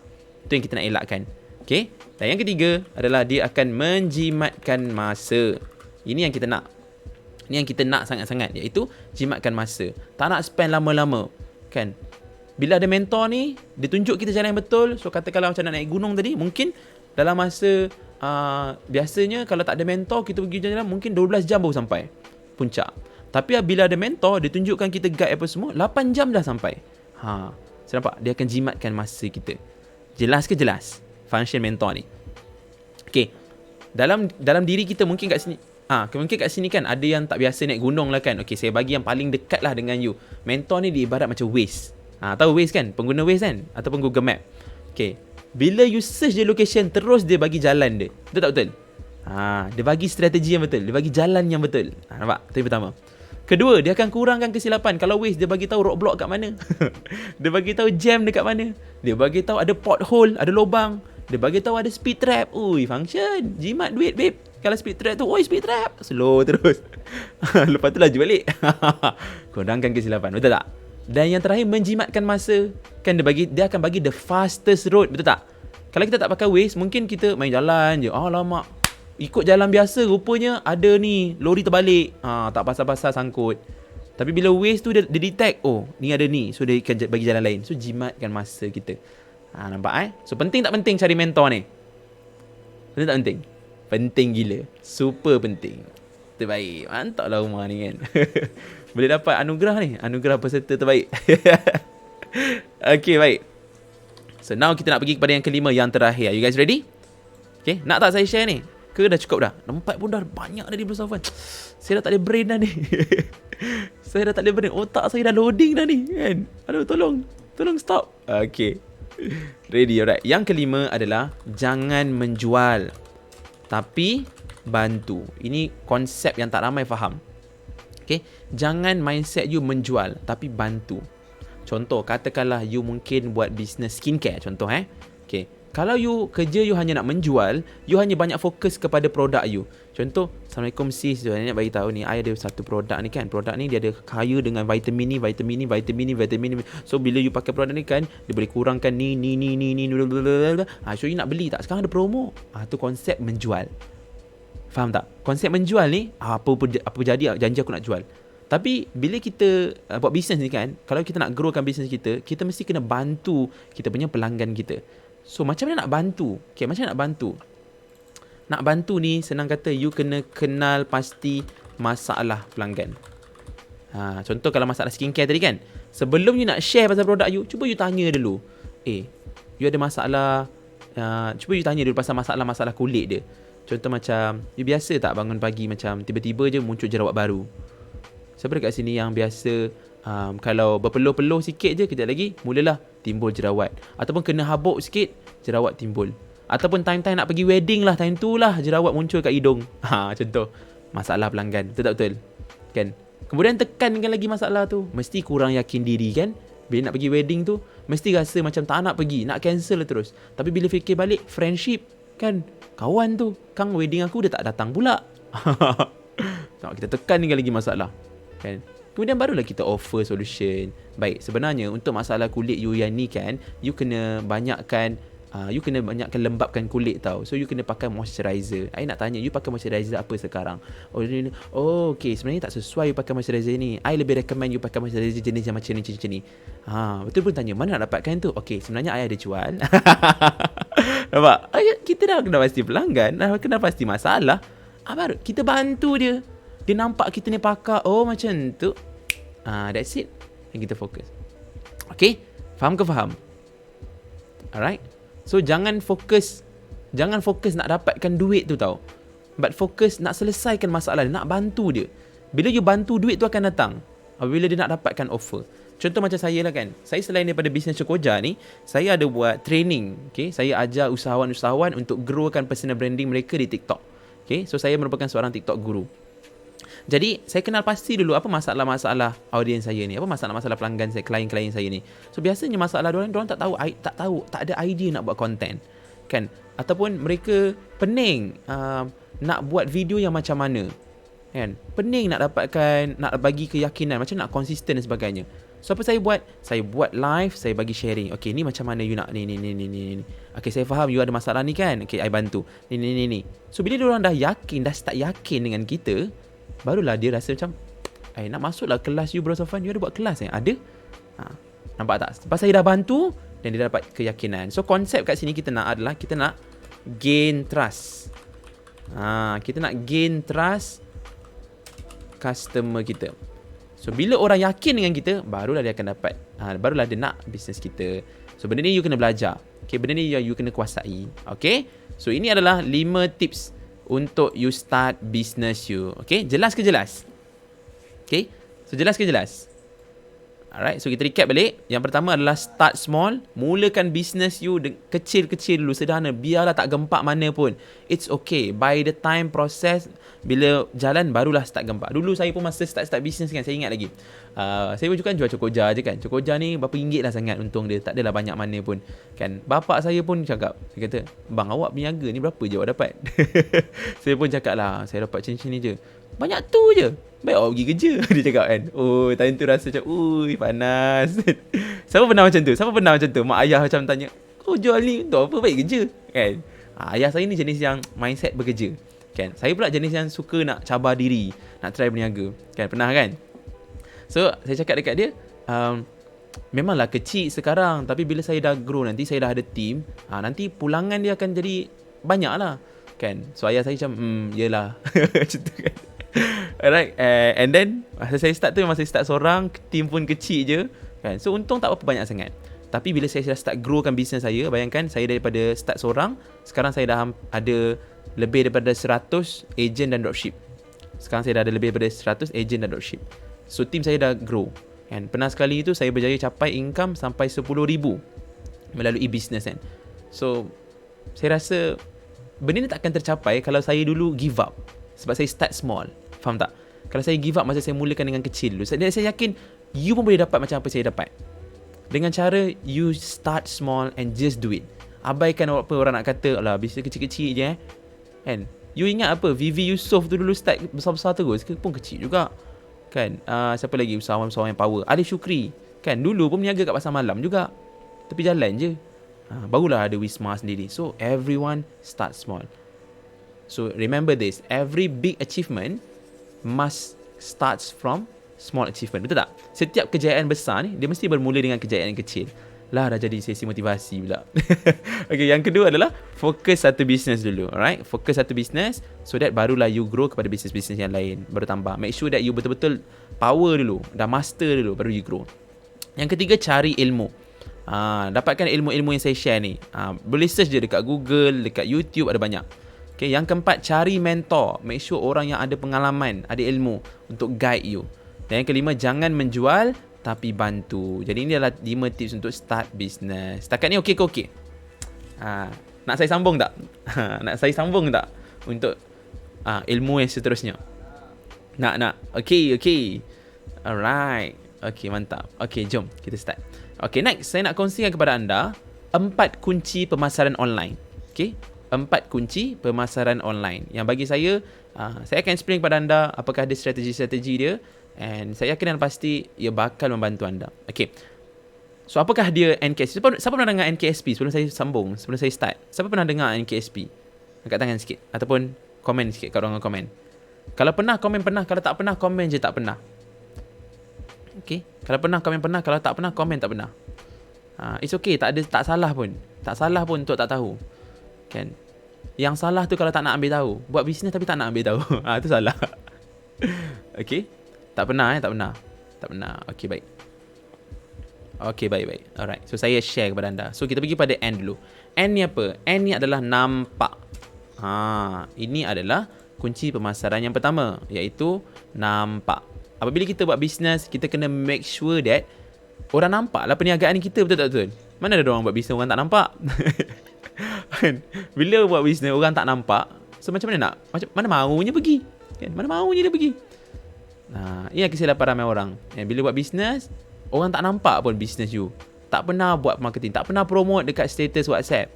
Itu yang kita nak elakkan. Okay. Dan yang ketiga adalah dia akan menjimatkan masa. Ini yang kita nak. Ini yang kita nak sangat-sangat, iaitu jimatkan masa. Tak nak spend lama-lama. Kan, bila ada mentor ni, dia tunjuk kita jalan yang betul. So katakanlah macam nak naik gunung tadi, mungkin dalam masa biasanya kalau tak ada mentor, kita pergi jalan mungkin 12 jam baru sampai puncak. Tapi bila ada mentor, dia tunjukkan kita guide apa semua, 8 jam dah sampai. So nampak? Dia akan jimatkan masa kita. Jelas ke jelas? Function mentor ni. Okay. Dalam diri kita mungkin kat sini, mungkin kat sini kan ada yang tak biasa naik gunung lah kan. Okay, saya bagi yang paling dekat lah dengan you. Mentor ni diibarat macam Waze. Tahu Waze kan? Pengguna Waze kan? Ataupun Google Map. Okay. Bila you search the location, terus dia bagi jalan dia. Betul tak betul? Dia bagi strategi yang betul. Dia bagi jalan yang betul. Nampak? Itu yang pertama. Kedua, dia akan kurangkan kesilapan. Kalau Waze, dia bagi tahu roadblock kat mana. Dia bagi tahu jam dekat mana. Dia bagi tahu ada pothole, ada lubang. Dia bagi tahu ada speed trap. Ui, function. Jimat duit, babe. Kalau speed trap tu, oi speed trap. Slow terus. Lepas tu laju balik. Kurangkan kesilapan. Betul tak? Dan yang terakhir, menjimatkan masa. Kan dia akan bagi the fastest road. Betul tak? Kalau kita tak pakai Waze, mungkin kita main jalan je. Alamak. Ikut jalan biasa, rupanya ada ni lori terbalik. Tak pasal-pasal sangkut. Tapi bila Waze tu dia detect, oh ni ada ni, so dia akan bagi jalan lain. So jimatkan masa kita. Nampak So penting tak penting cari mentor ni? Penting tak penting? Penting gila. Super penting. Terbaik. Mantap lah rumah ni kan. Boleh dapat anugerah ni, anugerah peserta terbaik. Okay, baik. So now kita nak pergi kepada yang kelima, yang terakhir. Are you guys ready? Okay, nak tak saya share ni? Ke dah cukup dah? Nampak pun dah banyak dah di Bersafan. Saya dah tak ada brain dah ni. Saya dah tak ada brain. Otak saya dah loading dah ni kan. Aduh, tolong stop. Okay. Ready, alright. Yang kelima adalah jangan menjual, tapi bantu. Ini konsep yang tak ramai faham. Okay. Jangan mindset you menjual, tapi bantu. Contoh, katakanlah you mungkin buat bisnes skincare. Contoh Okay. Kalau you kerja you hanya nak menjual, you hanya banyak fokus kepada produk you. Contoh, Assalamualaikum sis, saya nak bagi tahu ni, I ada satu produk ni kan. Produk ni dia ada kaya dengan vitamin ni. So bila you pakai produk ni kan, dia boleh kurangkan ni. So you nak beli tak? Sekarang ada promo. Tu konsep menjual. Faham tak? Konsep menjual ni, apa jadi janji aku nak jual. Tapi bila kita buat bisnes ni kan, kalau kita nak growkan bisnes kita, kita mesti kena bantu kita punya pelanggan kita. So macam mana nak bantu? Okay, macam mana nak bantu? Nak bantu ni senang kata, you kena kenal pasti masalah pelanggan. Contoh kalau masalah skincare tadi kan, sebelum you nak share pasal produk you, cuba you tanya dulu. You ada masalah, cuba you tanya dulu pasal masalah kulit dia. Contoh macam, you biasa tak bangun pagi macam tiba-tiba je muncul jerawat baru? Siapa dekat sini yang biasa kalau berpeluh-peluh sikit je, kejap lagi mulalah timbul jerawat. Ataupun kena habuk sikit, jerawat timbul. Ataupun time-time nak pergi wedding lah, time tu lah jerawat muncul kat hidung. Contoh, masalah pelanggan. Betul tak betul? Kan? Kemudian tekankan lagi masalah tu. Mesti kurang yakin diri kan? Bila nak pergi wedding tu, mesti rasa macam tak nak pergi, nak cancel terus. Tapi bila fikir balik, friendship kan? Kawan tu, Kang wedding aku dia tak datang pula. Kita tekankan lagi masalah. Kan? Kemudian barulah kita offer solution. Baik, sebenarnya untuk masalah kulit you yang ni kan, you kena banyakkan lembapkan kulit tau. So you kena pakai moisturizer. I nak tanya, you pakai moisturizer apa sekarang? Okay, sebenarnya tak sesuai you pakai moisturizer ni. I lebih recommend you pakai moisturizer jenis yang macam ni. Betul pun tanya, mana nak dapatkan tu? Okay, sebenarnya I ada jual. Nampak? Kita dah kena pasti pelanggan, dah kena pasti masalah. Baru kita bantu dia. Dia nampak kita ni pakar. Macam tu. That's it. Dan kita fokus. Okay? Faham ke faham? Alright? So jangan fokus nak dapatkan duit tu tau. But fokus nak selesaikan masalah dia, nak bantu dia. Bila you bantu, duit tu akan datang. Bila dia nak dapatkan offer. Contoh macam saya lah kan. Saya selain daripada bisnes Cokoja ni, saya ada buat training. Okay? Saya ajar usahawan-usahawan untuk growkan personal branding mereka di TikTok. Okay? So saya merupakan seorang TikTok guru. Jadi saya kenal pasti dulu apa masalah-masalah audiens saya ni, apa masalah-masalah pelanggan saya, klien-klien saya ni. So biasanya masalah diorang tak ada idea nak buat content kan, ataupun mereka pening nak buat video yang macam mana kan, pening nak bagi keyakinan, macam nak konsisten dan sebagainya. So apa saya buat? Saya buat live, saya bagi sharing. Okay, ni macam mana you nak ni. Okay, saya faham you ada masalah ni kan. Okay, I bantu. Ni. So bila diorang dah start yakin dengan kita, barulah dia rasa macam nak masuklah kelas you Bersafan. You ada buat kelas ada? Nampak tak? Lepas saya dah bantu, dan dia dapat keyakinan. So konsep kat sini kita nak adalah, kita nak gain trust. Kita nak gain trust customer kita. So bila orang yakin dengan kita, barulah dia akan dapat, barulah dia nak bisnes kita. So benda ni you kena belajar. Okay, benda ni you kena kuasai. Okay, so ini adalah 5 tips untuk you start business you. Okay, jelas ke jelas? Okay, so jelas ke jelas? Alright, so kita recap balik. Yang pertama adalah start small. Mulakan business you kecil-kecil dulu, sederhana. Biarlah tak gempak mana pun. It's okay. By the time proses, bila jalan barulah start gempak. Dulu saya pun masa start business kan, saya ingat lagi. Saya pun jual cokoja je kan. Cokoja ni berapa ringgit lah sangat untung dia. Tak adalah banyak mana pun. Kan, bapak saya pun cakap, dia kata, bang awak berniaga ni berapa je awak dapat? Saya pun cakap lah, saya dapat macam ni je. Banyak tu je. Baik awak pergi kerja. Dia cakap kan. Oh, time tu rasa macam, ui panas. Siapa pernah macam tu? Siapa pernah macam tu? Mak ayah macam tanya, kau jual ni untuk apa? Baik kerja. Kan? Ayah saya ni jenis yang mindset bekerja. Kan? Saya pula jenis yang suka nak cabar diri. Nak try berniaga. Kan? Pernah kan? So, saya cakap dekat dia, memanglah kecil sekarang. Tapi bila saya dah grow nanti, saya dah ada team. Nanti pulangan dia akan jadi banyak lah. Kan? So, ayah saya macam, yelah. Macam tu kan? Alright, and then masa saya start tu, memang saya start seorang, team pun kecil je kan. So untung tak apa banyak sangat. Tapi bila saya dah start growkan bisnes saya, bayangkan saya daripada start seorang, sekarang saya dah ada lebih daripada 100 agent dan dropship. Sekarang saya dah ada lebih daripada 100 agent dan dropship. So team saya dah grow kan. Pernah sekali tu saya berjaya capai income sampai 10,000 melalui bisnes kan. So saya rasa benda ni takkan tercapai kalau saya dulu give up. Sebab saya start small. Faham tak? Kalau saya give up masa saya mulakan dengan kecil dulu, saya yakin you pun boleh dapat macam apa saya dapat. Dengan cara you start small and just do it. Abaikan apa orang nak kata, alah bisnes kecil-kecil je kan. You ingat apa, Vivi Yusof tu dulu start besar-besar terus ke? Pun kecil juga kan. Siapa lagi usahawan-usahawan yang power? Alif Syukri kan, dulu pun berniaga kat pasar malam juga, tepi jalan je. Barulah ada Wisma sendiri. So everyone start small. So remember this, every big achievement must starts from small achievement. Betul tak? Setiap kejayaan besar ni, dia mesti bermula dengan kejayaan yang kecil. Lah dah jadi sesi motivasi pula. Okay, yang kedua adalah fokus satu bisnes dulu. Alright, fokus satu bisnes, so that barulah you grow kepada bisnes-bisnes yang lain. Baru tambah. Make sure that you betul-betul power dulu, dah master dulu, baru you grow. Yang ketiga, cari ilmu. Dapatkan ilmu-ilmu yang saya share ni. Boleh search je dekat Google, dekat YouTube, ada banyak. Okay, yang keempat, cari mentor. Make sure orang yang ada pengalaman, ada ilmu untuk guide you. Dan yang kelima, jangan menjual tapi bantu. Jadi ini adalah 5 tips untuk start business. Setakat ni okey ke okey? Nak saya sambung tak? Nak saya sambung tak untuk ilmu yang seterusnya? Nak. Okey. Alright. Okey, mantap. Okey, jom kita start. Okey, next saya nak kongsikan kepada anda 4 kunci pemasaran online. Okey, 4 kunci pemasaran online yang bagi saya akan explain kepada anda apakah ada strategi-strategi dia, and saya yakin dan pasti ia bakal membantu anda. Okay, so apakah dia NKSP? Siapa pernah dengar NKSP sebelum saya sambung, sebelum saya start? Siapa pernah dengar NKSP? Angkat tangan sikit ataupun komen sikit kat ruangan komen. Kalau pernah, komen pernah. Kalau tak pernah, komen je tak pernah. Okay, kalau pernah, komen pernah. Kalau tak pernah, komen tak pernah. It's okay, tak salah pun. Tak salah pun untuk tak tahu. Kan? Yang salah tu kalau tak nak ambil tahu. Buat bisnes tapi tak nak ambil tahu. Itu salah. Okay, tak pernah. Tak pernah. Okay, baik. Okay, baik. Alright, so saya share kepada anda. So kita pergi pada N dulu. N ni apa? N ni adalah nampak. Ini adalah kunci pemasaran yang pertama, iaitu nampak. Apabila kita buat bisnes, kita kena make sure that orang nampak lah perniagaan kita, betul tak betul? Mana ada orang buat bisnes orang tak nampak? Bila buat bisnes orang tak nampak, so macam mana mana maunya pergi? Kan? Mana maunya dia pergi? Ini yang kesilapan ramai orang. Bila buat bisnes, orang tak nampak pun bisnes you. Tak pernah buat marketing, tak pernah promote dekat status WhatsApp.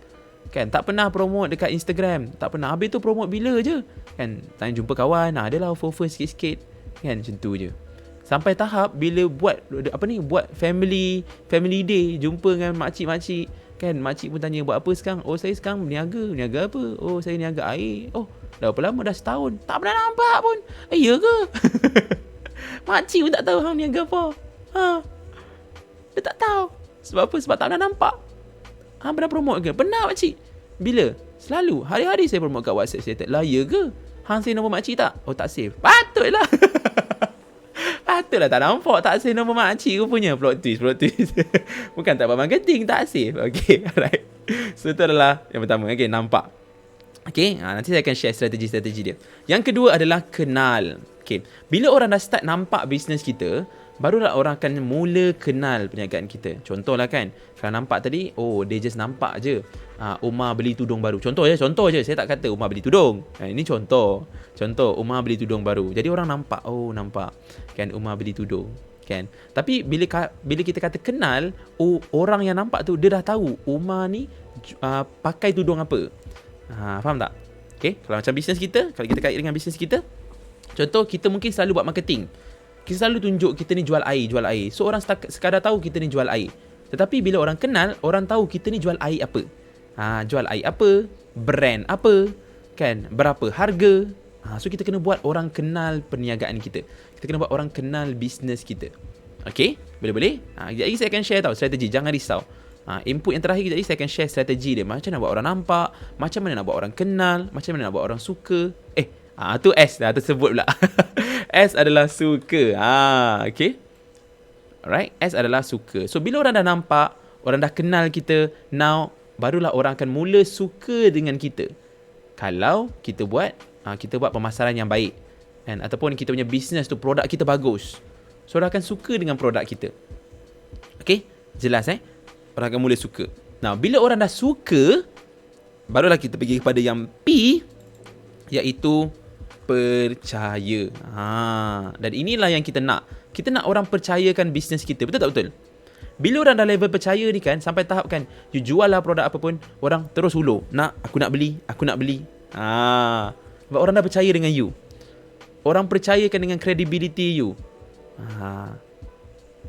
Kan, tak pernah promote dekat Instagram, tak pernah. Habis tu promote bila je? Kan, tanya jumpa kawan, adalah offer sikit-sikit. Kan, macam tu je. Sampai tahap bila buat family day, jumpa dengan makcik-makcik. Kan, makcik pun tanya, buat apa sekarang? Oh, saya sekarang berniaga. Niaga apa? Oh, saya niaga air. Oh, dah berapa lama? Dah setahun. Tak pernah nampak pun. Ya ke? Makcik pun tak tahu hang niaga apa. Dia tak tahu. Sebab apa? Sebab tak pernah nampak. Pernah promote ke? Pernah makcik. Bila? Selalu. Hari-hari saya promote kat WhatsApp status. Lah, ya ke? Hang save nombor makcik tak? Oh, tak save. Patutlah. Patutlah tak nampak, tak save nombor makcik rupanya. Plot twist. Bukan tak buat marketing, tak save. Okay, alright. So, itu adalah yang pertama. Okay, nampak. Okay, nanti saya akan share strategi-strategi dia. Yang kedua adalah kenal. Okay, bila orang dah start nampak bisnes kita, barulah orang akan mula kenal perniagaan kita. Contohlah kan, kalau nampak tadi, oh dia just nampak je. Umar beli tudung baru. Contoh je. Saya tak kata Umar beli tudung. Ini contoh. Umar beli tudung baru. Jadi orang nampak, oh nampak kan Umar beli tudung. Kan? Tapi bila kita kata kenal, orang yang nampak tu dia dah tahu Umar ni pakai tudung apa. Faham tak? Okay, kalau macam bisnes kita, kalau kita kait dengan bisnes kita, contoh kita mungkin selalu buat marketing. Kita selalu tunjuk kita ni jual air. So orang sekadar tahu kita ni jual air. Tetapi bila orang kenal, orang tahu kita ni jual air apa. Jual air apa, brand apa, kan, berapa harga. So kita kena buat orang kenal perniagaan kita. Kita kena buat orang kenal bisnes kita. Okay, boleh? Jadi saya akan share strategi, jangan risau. Input yang terakhir jadi saya akan share strategi dia. Macam nak buat orang nampak, macam mana nak buat orang kenal, macam mana nak buat orang suka. Tu S dah tersebut pula. S adalah suka. Okay. Alright, S adalah suka. So bila orang dah nampak, orang dah kenal kita, now barulah orang akan mula suka dengan kita. Kalau kita buat pemasaran yang baik, kan, ataupun kita punya bisnes tu, produk kita bagus, so orang akan suka dengan produk kita. Okay, jelas orang akan mula suka. Now bila orang dah suka, barulah kita pergi kepada yang P, iaitu percaya. Dan inilah yang kita nak. Kita nak orang percayakan bisnes kita. Betul tak betul? Bila orang dah level percaya ni kan, sampai tahap kan, you jual lah produk apa pun, orang terus hulur. Aku nak beli. Sebab orang dah percaya dengan you. Orang percayakan dengan credibility you.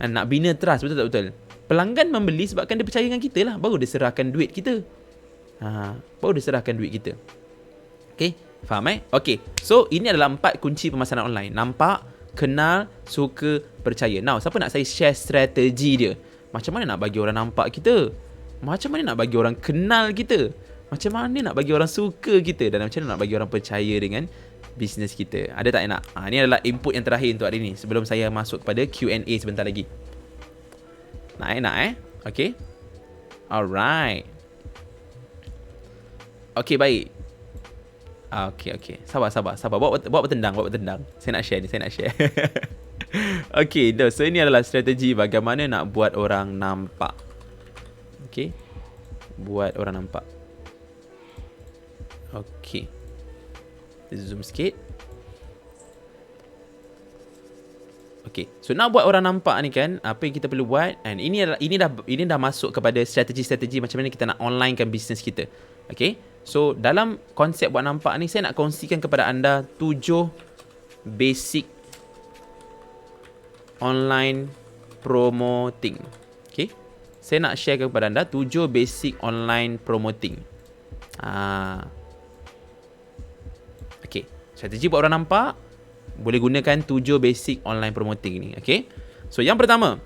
Nak bina trust, betul tak betul? Pelanggan membeli sebabkan dia percaya dengan kita lah. Baru dia serahkan duit kita. Okay, faham Okay, so ini adalah 4 kunci pemasaran online. Nampak, kenal, suka, percaya. Now, siapa nak saya share strategi dia? Macam mana nak bagi orang nampak kita? Macam mana nak bagi orang kenal kita? Macam mana nak bagi orang suka kita? Dan macam mana nak bagi orang percaya dengan bisnes kita? Ada tak yang nak? Ini adalah input yang terakhir untuk hari ni, sebelum saya masuk kepada Q&A sebentar lagi. Nak Okay, alright. Okay, baik. Okay. Sabar. Buat bertendang. Saya nak share. Okay, so ini adalah strategi bagaimana nak buat orang nampak. Okay, buat orang nampak. Okay, zoom sikit. Okay, so nak buat orang nampak ni kan, apa yang kita perlu buat, and ini dah masuk kepada strategi-strategi macam mana kita nak onlinekan bisnes kita. Okay, so dalam konsep buat nampak ni, saya nak kongsikan kepada anda 7 basic online promoting. Okay, saya nak share kepada anda 7 basic online promoting. Okay, strategi buat orang nampak, boleh gunakan 7 basic online promoting ni. Okay, so yang pertama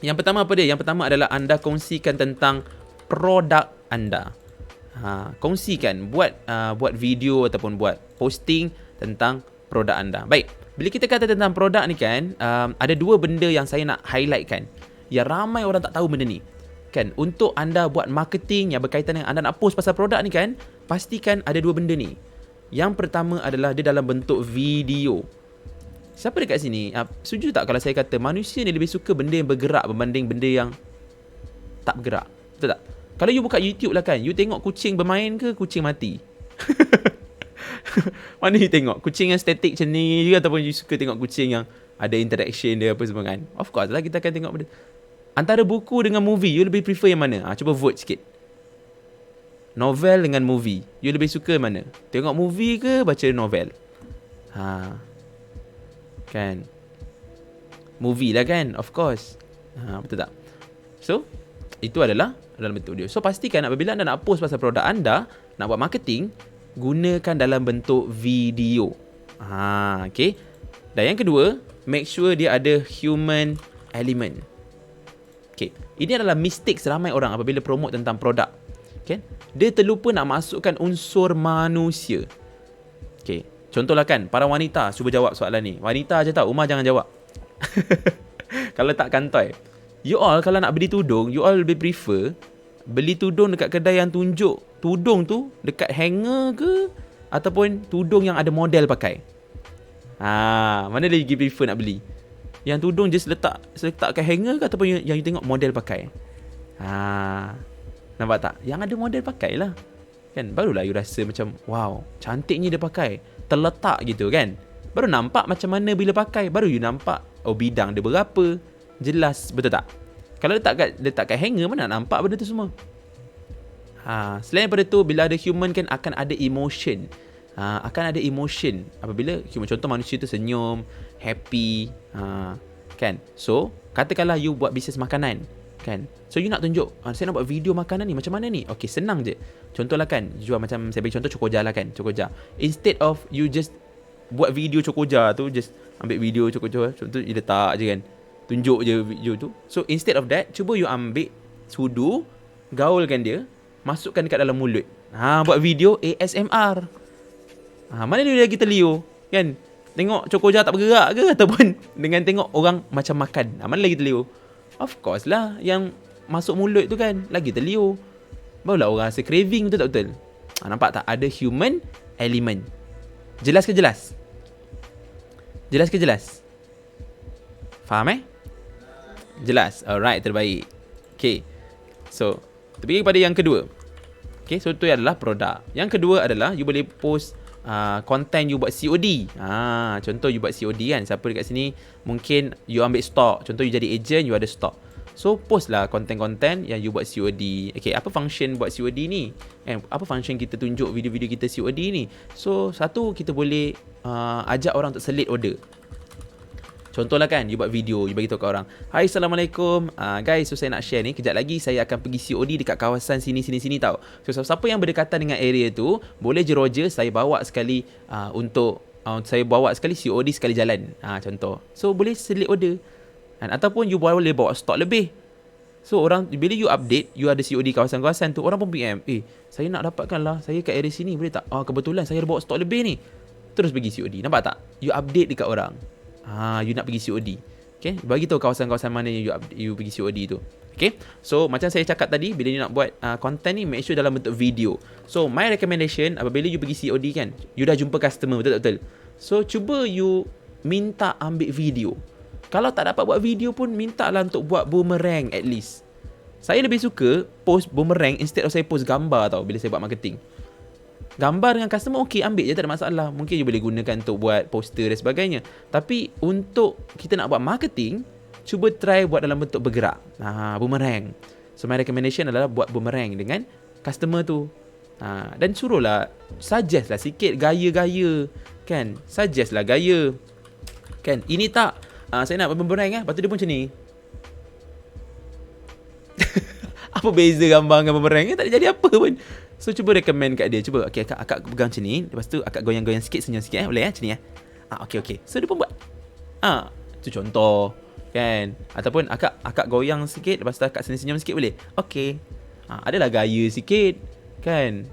apa dia? Yang pertama adalah anda kongsikan tentang produk anda. Kongsikan, buat video ataupun buat posting tentang produk anda. Baik, bila kita kata tentang produk ni kan, ada 2 benda yang saya nak highlightkan, yang ramai orang tak tahu benda ni kan. Untuk anda buat marketing yang berkaitan dengan anda nak post pasal produk ni kan, pastikan ada 2 benda ni. Yang pertama adalah dia dalam bentuk video. Siapa dekat sini setuju tak kalau saya kata manusia ni lebih suka benda yang bergerak berbanding benda yang tak bergerak? Betul tak? Kalau you buka YouTube lah kan, you tengok kucing bermain ke kucing mati? Mana you tengok? Kucing yang static macam ni ke, ataupun you suka tengok kucing yang ada interaction dia apa semua kan? Of course lah, kita akan tengok benda. Antara buku dengan movie, you lebih prefer yang mana? Cuba vote sikit. Novel dengan movie, you lebih suka mana? Tengok movie ke baca novel? Kan, movie lah kan, of course. Betul tak? So itu adalah dalam bentuk video. So pastikan apabila anda nak post pasal produk anda, nak buat marketing, gunakan dalam bentuk video. Okay. Dan yang kedua, make sure dia ada human element. Okay, ini adalah mistake ramai orang apabila promote tentang produk. Okay, dia terlupa nak masukkan unsur manusia. Okay, contohlah kan, para wanita cuba jawab soalan ni. Wanita je tau, Umar jangan jawab. Kalau tak kantoi. You all kalau nak beli tudung, you all lebih prefer beli tudung dekat kedai yang tunjuk tudung tu dekat hanger ke ataupun tudung yang ada model pakai. Mana lagi prefer nak beli? Yang tudung just letak kat hanger ke ataupun yang you tengok model pakai? Nampak tak? Yang ada model pakai lah. Kan? Barulah you rasa macam, wow, cantiknya dia pakai. Terletak gitu kan? Baru nampak macam mana bila pakai. Baru you nampak, oh bidang dia berapa. Jelas, betul tak? Kalau letak kat hanger, mana nak nampak benda tu semua? Selain daripada tu, bila ada human kan akan ada emotion. Akan ada emotion. Apabila human, contoh manusia tu senyum, happy, kan? So, katakanlah you buat bisnes makanan, kan? So, you nak tunjuk, saya nak buat video makanan ni, macam mana ni? Okay, senang je. Contohlah kan, jual macam, saya bagi contoh Cokoja lah kan, Cokoja. Instead of you just buat video Cokoja tu, just ambil video Cokoja, contoh you letak je kan, tunjuk je video tu. So instead of that, cuba you ambil sudu, gaulkan dia, masukkan dekat dalam mulut. Buat video ASMR. Mana dia lagi terliur, kan? Tengok Cokoja tak bergerak ke, ataupun dengan tengok orang macam makan. Mana lagi terliur? Of course lah, yang masuk mulut tu kan lagi terliur. Barulah orang rasa craving, betul tak betul? Nampak tak? Ada human element. Jelas ke jelas? Jelas ke jelas? Faham Jelas. Alright, terbaik. Okay. So, kita pergi kepada yang kedua. Okay, so itu adalah produk. Yang kedua adalah you boleh post content you buat COD. Contoh you buat COD kan. Siapa dekat sini mungkin you ambil stok. Contoh you jadi agent, you ada stok. So, post lah konten-konten yang you buat COD. Okay, apa function buat COD ni? Apa function kita tunjuk video-video kita COD ni? So, satu, kita boleh ajak orang untuk selit order. Contohlah kan, you buat video, you bagi tahu kat orang, "Hai, Assalamualaikum. Guys, so saya nak share ni. Kejap lagi saya akan pergi COD dekat kawasan sini tau. So, siapa yang berdekatan dengan area tu, boleh je Roger, saya bawa sekali saya bawa sekali COD sekali jalan." Contoh. So, boleh selit order. Ataupun you boleh bawa stok lebih. So, orang, bila you update, you ada COD kawasan-kawasan tu, orang pun PM, saya nak dapatkan lah, saya kat area sini, boleh tak? Kebetulan saya ada bawa stok lebih ni. Terus pergi COD. Nampak tak? You update dekat orang. You nak pergi COD. Okay, bagi tahu kawasan-kawasan mana yang you pergi COD tu. Okay, so macam saya cakap tadi, bila you nak buat content ni, make sure dalam bentuk video. So my recommendation, apabila you pergi COD kan, you dah jumpa customer, betul tak betul? So cuba you minta ambil video. Kalau tak dapat buat video pun, mintalah untuk buat boomerang at least. Saya lebih suka post boomerang instead of saya post gambar tau, bila saya buat marketing. Gambar dengan customer, okey, ambil je, tak ada masalah. Mungkin you boleh gunakan untuk buat poster dan sebagainya. Tapi untuk kita nak buat marketing, cuba try buat dalam bentuk bergerak. Boomerang. So my recommendation adalah buat boomerang dengan customer tu. Dan suruhlah, suggest lah sikit gaya-gaya, kan? Suggest lah gaya, kan? Ini tak, saya nak buat boomerang lepas tu dia pun macam ni. Apa beza gambar dengan boomerang? Tak ada jadi apa pun. So, cuba recommend kat dia. Cuba, okay, akak pegang macam ni. Lepas tu, akak goyang-goyang sikit, senyum sikit. Boleh macam ni okay. So, dia pun buat. Itu contoh. Kan? Ataupun, akak goyang sikit. Lepas tu, akak senyum-senyum sikit, boleh? Okay. Adalah gaya sikit. Kan?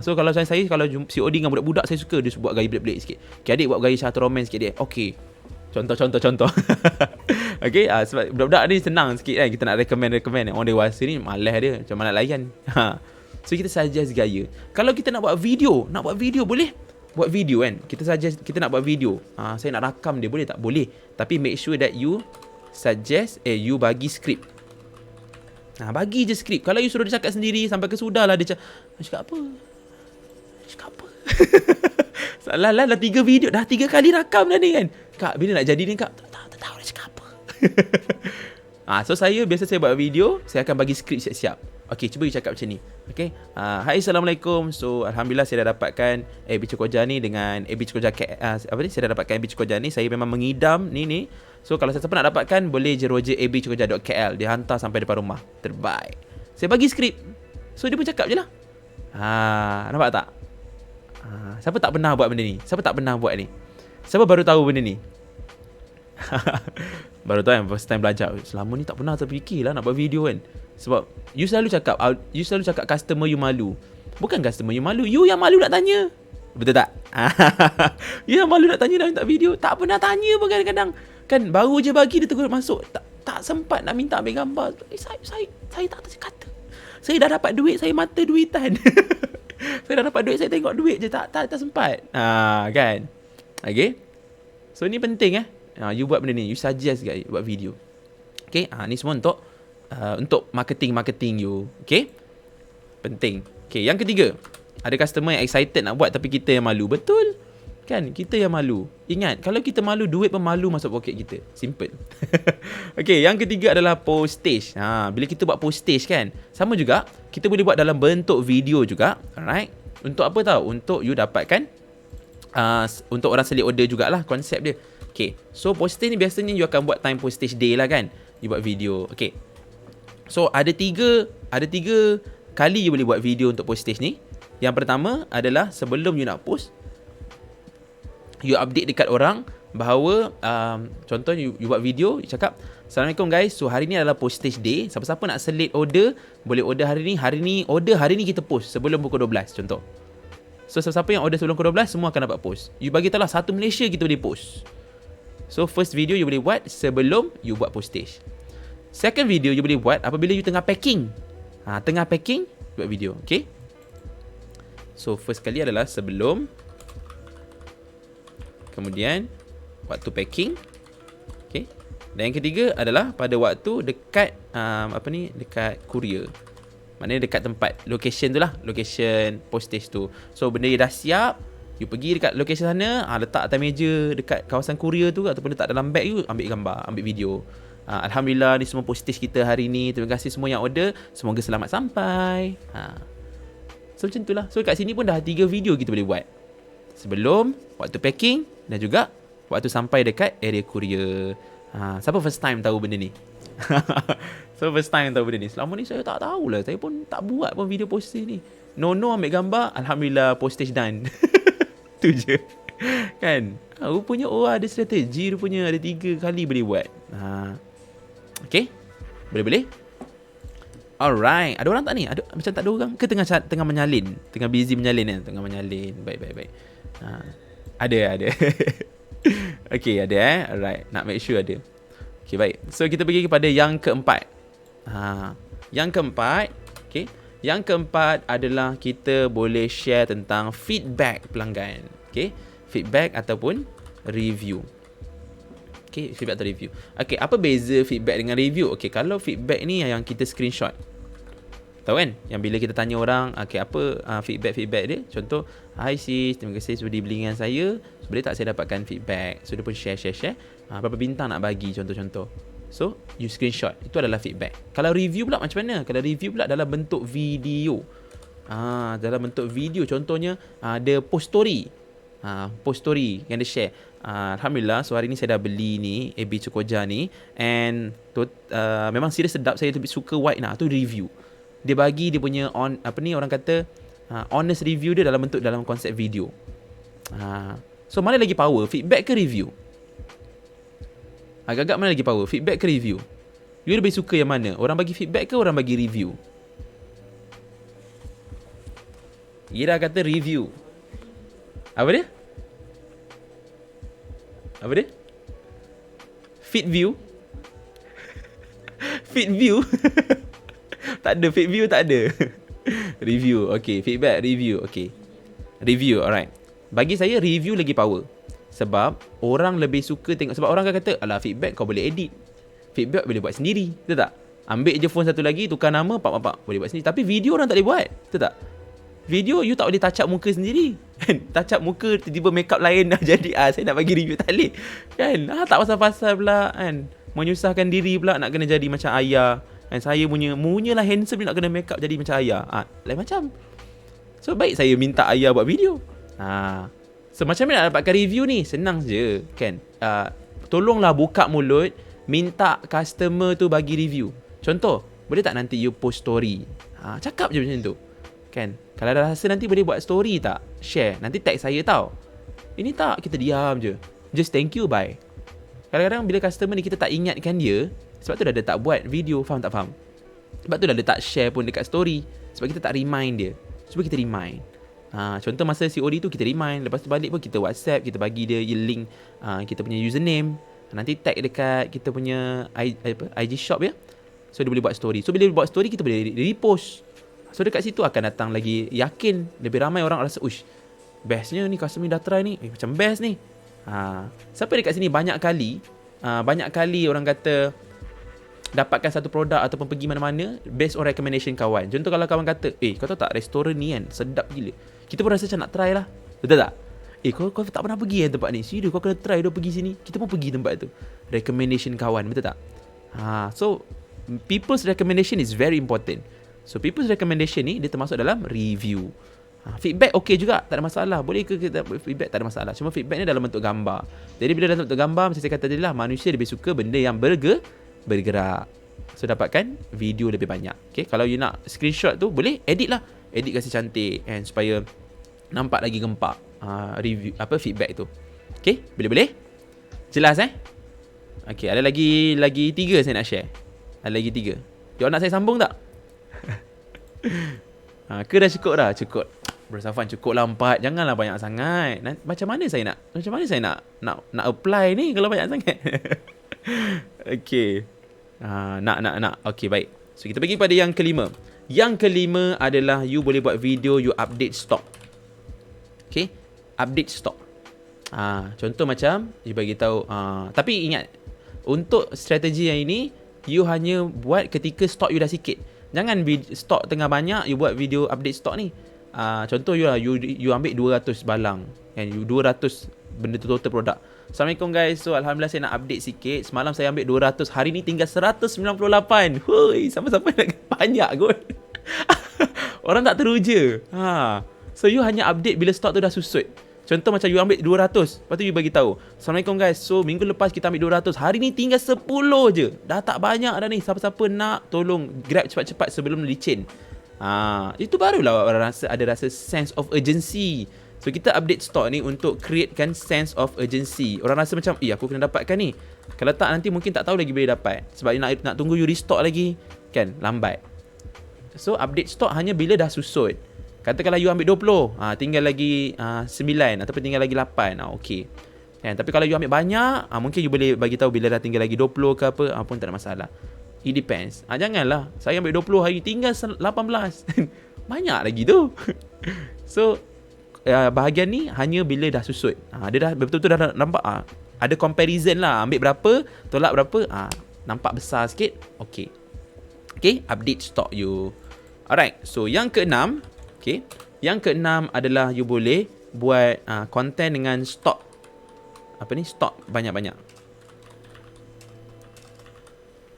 So, kalau saya kalau COD dengan budak-budak, saya suka dia buat gaya pelik-pelik sikit. Okay, adik buat gaya Shutter Romance sikit dia. Okay. Contoh. Okay, sebab budak-budak ni senang sikit kan. Kita nak recommend. Orang dewasa ni, malas dia. Macam mana nak layan. So, kita suggest gaya. Kalau kita nak buat video boleh? Buat video kan? Kita suggest, kita nak buat video. Saya nak rakam dia, boleh tak? Boleh. Tapi make sure that you suggest, you bagi skrip. Bagi je skrip. Kalau you suruh dia cakap sendiri, sampai ke sudah lah dia cakap apa? Salah lah, dah 3 video, dah 3 kali rakam dah ni kan. Kak, bila nak jadi ni kak? Tak tahu dia cakap apa. So biasa saya buat video, saya akan bagi skrip siap-siap. Okay, cuba you cakap macam ni. Okay, hai, Assalamualaikum. So, Alhamdulillah saya dah dapatkan AB Cokoja ni dengan AB Cokoja saya dah dapatkan AB Cokoja ni. Saya memang mengidam ni. So, kalau siapa nak dapatkan, boleh je Roger abcokoja.kl. Dia hantar sampai depan rumah. Terbaik. Saya bagi skrip. So, dia pun cakap je lah. Nampak tak? Siapa tak pernah buat benda ni? Siapa tak pernah buat ni? Siapa baru tahu benda ni? Baru tahu kan, first time belajar. Selama ni tak pernah terfikir lah nak buat video kan. Sebab you selalu cakap customer you malu. Bukan customer you malu, you yang malu nak tanya. Betul tak? You yang malu nak tanya dah minta video. Tak pernah tanya pun kadang-kadang. Kan baru je bagi dia terus masuk. Tak sempat nak minta ambil gambar. Saya tak kata. Saya dah dapat duit, saya mata duitan. Saya dah dapat duit, saya tengok duit je, tak sempat. Kan. Okay. So ni penting you buat benda ni, you suggest guys buat video. Okay. Ni semua untuk marketing you. Okay. Penting. Okay, yang ketiga, ada customer yang excited nak buat tapi kita yang malu. Betul. Kan, kita yang malu. Ingat, kalau kita malu, duit pun malu masuk poket kita. Simple. Okay, yang ketiga adalah postage. Bila kita buat postage kan, sama juga, kita boleh buat dalam bentuk video juga. Alright. Untuk apa tahu? Untuk you dapatkan, untuk orang selit order jugalah konsep dia. Okay, so postage ni biasanya you akan buat time postage day lah kan. You buat video. Okay. So, ada tiga kali you boleh buat video untuk postage ni. Yang pertama adalah sebelum you nak post, you update dekat orang bahawa contoh you buat video, you cakap, Assalamualaikum guys, so hari ni adalah postage day. Siapa-siapa nak selit order, boleh order hari ni kita post sebelum pukul 12 contoh. So siapa-siapa yang order sebelum pukul 12 semua akan dapat post. You bagi tahu lah satu Malaysia kita boleh post. So first video you boleh buat sebelum you buat postage. Second video you boleh buat apabila you tengah packing. Tengah packing buat video, okay? So first kali adalah sebelum, kemudian waktu packing. Okay. Dan yang ketiga adalah pada waktu dekat dekat courier. Maknanya dekat tempat location tu lah, location postage tu. So benda dah siap, you pergi dekat location sana, letak atas meja dekat kawasan courier tu ataupun letak dalam bag you, ambil gambar, ambil video. Alhamdulillah ni semua postage kita hari ni. Terima kasih semua yang order, semoga selamat sampai. So macam tu lah. So kat sini pun dah 3 video kita boleh buat. Sebelum, waktu packing dan juga waktu sampai dekat area courier. Siapa first time tahu benda ni? So first time tahu benda ni. Selama ni saya tak tahulah. Saya pun tak buat pun video postage ni. No ambil gambar, alhamdulillah postage done. Tu je. Kan? Rupanya ada strategi, rupanya ada 3 kali boleh buat. Okay? Boleh? Alright. Ada orang tak ni? Macam tak ada orang ke tengah menyalin? Tengah busy menyalin kan? Tengah menyalin. Baik. Ada. Okay, ada Alright. Nak make sure ada. Okay, baik. So, kita pergi kepada yang keempat. Yang keempat. Okay. Yang keempat adalah kita boleh share tentang feedback pelanggan. Okay. Feedback ataupun review. Okay, feedback atau review. Okay, apa beza feedback dengan review? Okay, kalau feedback ni yang kita screenshot. Tahu kan? Yang bila kita tanya orang, okay, apa feedback dia? Contoh, hi sis, terima kasih sudah beli dengan saya. Boleh tak saya dapatkan feedback? So, dia pun share. Berapa bintang nak bagi, contoh-contoh. So, you screenshot. Itu adalah feedback. Kalau review pula macam mana? Kalau review pula dalam bentuk video. Dalam bentuk video, contohnya, ada post story. Post story yang dia share. Alhamdulillah, so hari ni saya dah beli ni AB Cokoja ni, and memang serius sedap. Saya lebih suka white tu review. Dia bagi dia punya orang kata honest review dia dalam konsep video. So mana lagi power, feedback ke review? Agak-agak mana lagi power, feedback ke review? You lebih suka yang mana? Orang bagi feedback ke orang bagi review? Ira kata review. Apa dia? Feed view. Feed view. Tak ada feed view, tak ada. Review. Okay, feedback, review. Okay. Review, alright. Bagi saya review lagi power. Sebab orang lebih suka tengok. Sebab orang akan kata, alah feedback kau boleh edit. Feedback boleh buat sendiri. Betul tak? Ambil je phone satu lagi, tukar nama, pak. Boleh buat sendiri. Tapi video orang tak boleh buat. Betul tak? Video you tak boleh touch up muka sendiri. Kan? Touch up muka, tiba-tiba make up lain dah jadi. Saya nak bagi review, tak boleh. Kan? Tak pasal-pasal pula. Kan? Menyusahkan diri pula nak kena jadi macam ayah. Kan? Saya punya lah handsome ni nak kena make up jadi macam ayah. Lain macam. So baik saya minta ayah buat video. So macam mana nak dapatkan review ni? Senang je. Kan? Tolonglah buka mulut, minta customer tu bagi review. Contoh, boleh tak nanti you post story? Cakap je macam tu. Kan? Kalau ada rasa nanti boleh buat story tak? Share. Nanti tag saya tau. Ini tak, kita diam je. Just thank you, bye. Kadang-kadang bila customer ni kita tak ingatkan dia, sebab tu dah tak buat video, faham tak faham? Sebab tu dah tak share pun dekat story. Sebab kita tak remind dia. Cuba kita remind. Contoh masa COD tu kita remind. Lepas tu balik pun kita WhatsApp, kita bagi dia link kita punya username. Nanti tag dekat kita punya IG shop ya. So dia boleh buat story. So bila dia buat story, kita boleh repost. So dekat situ akan datang lagi, yakin lebih ramai orang rasa, uish, bestnya ni, customer ni dah try ni, macam best ni. Siapa dekat sini banyak kali orang kata dapatkan satu produk ataupun pergi mana-mana based on recommendation kawan. Contoh kalau kawan kata, kau tahu tak restoran ni kan sedap gila, kita pun rasa macam nak try lah. Betul tak? Kau tak pernah pergi tempat ni, serius kau kena try dah pergi sini. Kita pun pergi tempat tu. Recommendation kawan, betul tak? So people's recommendation is very important. So people's recommendation ni dia termasuk dalam review. Feedback okey juga, tak ada masalah. Boleh ke kita feedback, tak ada masalah. Cuma feedback ni dalam bentuk gambar. Jadi bila dalam bentuk gambar, macam saya kata tadi lah, manusia lebih suka benda yang bergerak. So dapatkan video lebih banyak. Okay, kalau you nak screenshot tu, boleh edit lah. Edit kasi cantik and supaya nampak lagi gempak review feedback tu. Okay, boleh? Jelas Okay, ada lagi 3 saya nak share. Ada lagi 3. You nak saya sambung tak? Ke dah cukup dah? Cukup. Bro Safwan, cukup lah 4. Janganlah banyak sangat. Macam mana saya nak apply ni kalau banyak sangat? Okay. Nak. Okay, baik. So kita pergi pada yang kelima. Yang kelima adalah you boleh buat video, you update stock. Okay, update stock. Contoh macam you bagi tahu, tapi ingat, untuk strategi yang ini you hanya buat ketika stok you dah sikit. Jangan stok tengah banyak you buat video update stok ni. Contoh you ambil 200 balang kan, you 200 benda tu total produk. Assalamualaikum guys. So alhamdulillah saya nak update sikit. Semalam saya ambil 200, hari ni tinggal 198. Hui, siapa-siapa nak banyak kot. Orang tak teruja. So you hanya update bila stok tu dah susut. Contoh macam you ambil 200, lepas tu you bagi tahu, Assalamualaikum guys, so minggu lepas kita ambil 200, hari ni tinggal 10 je. Dah tak banyak dah ni. Siapa-siapa nak, tolong grab cepat-cepat sebelum licin. Itu barulah orang ada rasa sense of urgency. So kita update stock ni untuk createkan sense of urgency. Orang rasa macam, aku kena dapatkan ni. Kalau tak nanti mungkin tak tahu lagi boleh dapat. Sebab nak tunggu you restock lagi, kan, lambat. So update stock hanya bila dah susut. Katakanlah you ambil 20, tinggal lagi 9 ataupun tinggal lagi 8, okey. Kan, tapi kalau you ambil banyak, mungkin you boleh bagi tahu bila dah tinggal lagi 20 ke apa, pun tak ada masalah. It depends. Janganlah saya ambil 20, hari tinggal 18. Banyak lagi tu. So bahagian ni hanya bila dah susut. Dia dah betul-betul dah nampak, ada comparison lah, ambil berapa, tolak berapa, nampak besar sikit. Okey. Okay, update stock you. Alright, so yang keenam, okay, yang keenam adalah you boleh buat konten dengan stok. Stok banyak-banyak.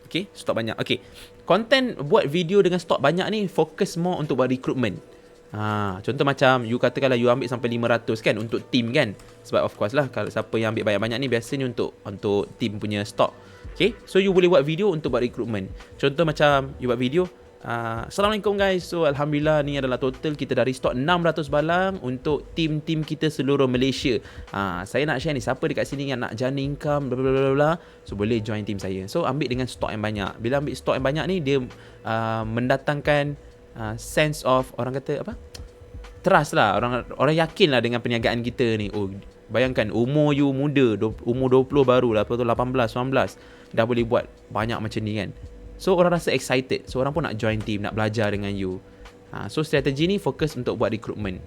Okay, stok banyak. Okay, konten buat video dengan stok banyak ni fokus more untuk buat recruitment. Contoh macam you katakanlah you ambil sampai 500 kan untuk team kan. Sebab of course lah, kalau siapa yang ambil banyak-banyak ni biasanya untuk team punya stok. Okay, so you boleh buat video untuk buat recruitment. Contoh macam you buat video, Assalamualaikum guys. So alhamdulillah ni adalah total kita dari stok 600 balang untuk tim-tim kita seluruh Malaysia. Saya nak share ni, siapa dekat sini yang nak jana income bla bla bla bla, so boleh join tim saya. So ambil dengan stok yang banyak. Bila ambil stok yang banyak ni, dia mendatangkan sense of, orang kata apa, trust lah. Orang yakin lah dengan perniagaan kita ni. Bayangkan umur you muda, umur 20 baru lah, lepas tu 18, 19 dah boleh buat banyak macam ni kan. So orang rasa excited. So orang pun nak join team, nak belajar dengan you. So strategi ni fokus untuk buat recruitment.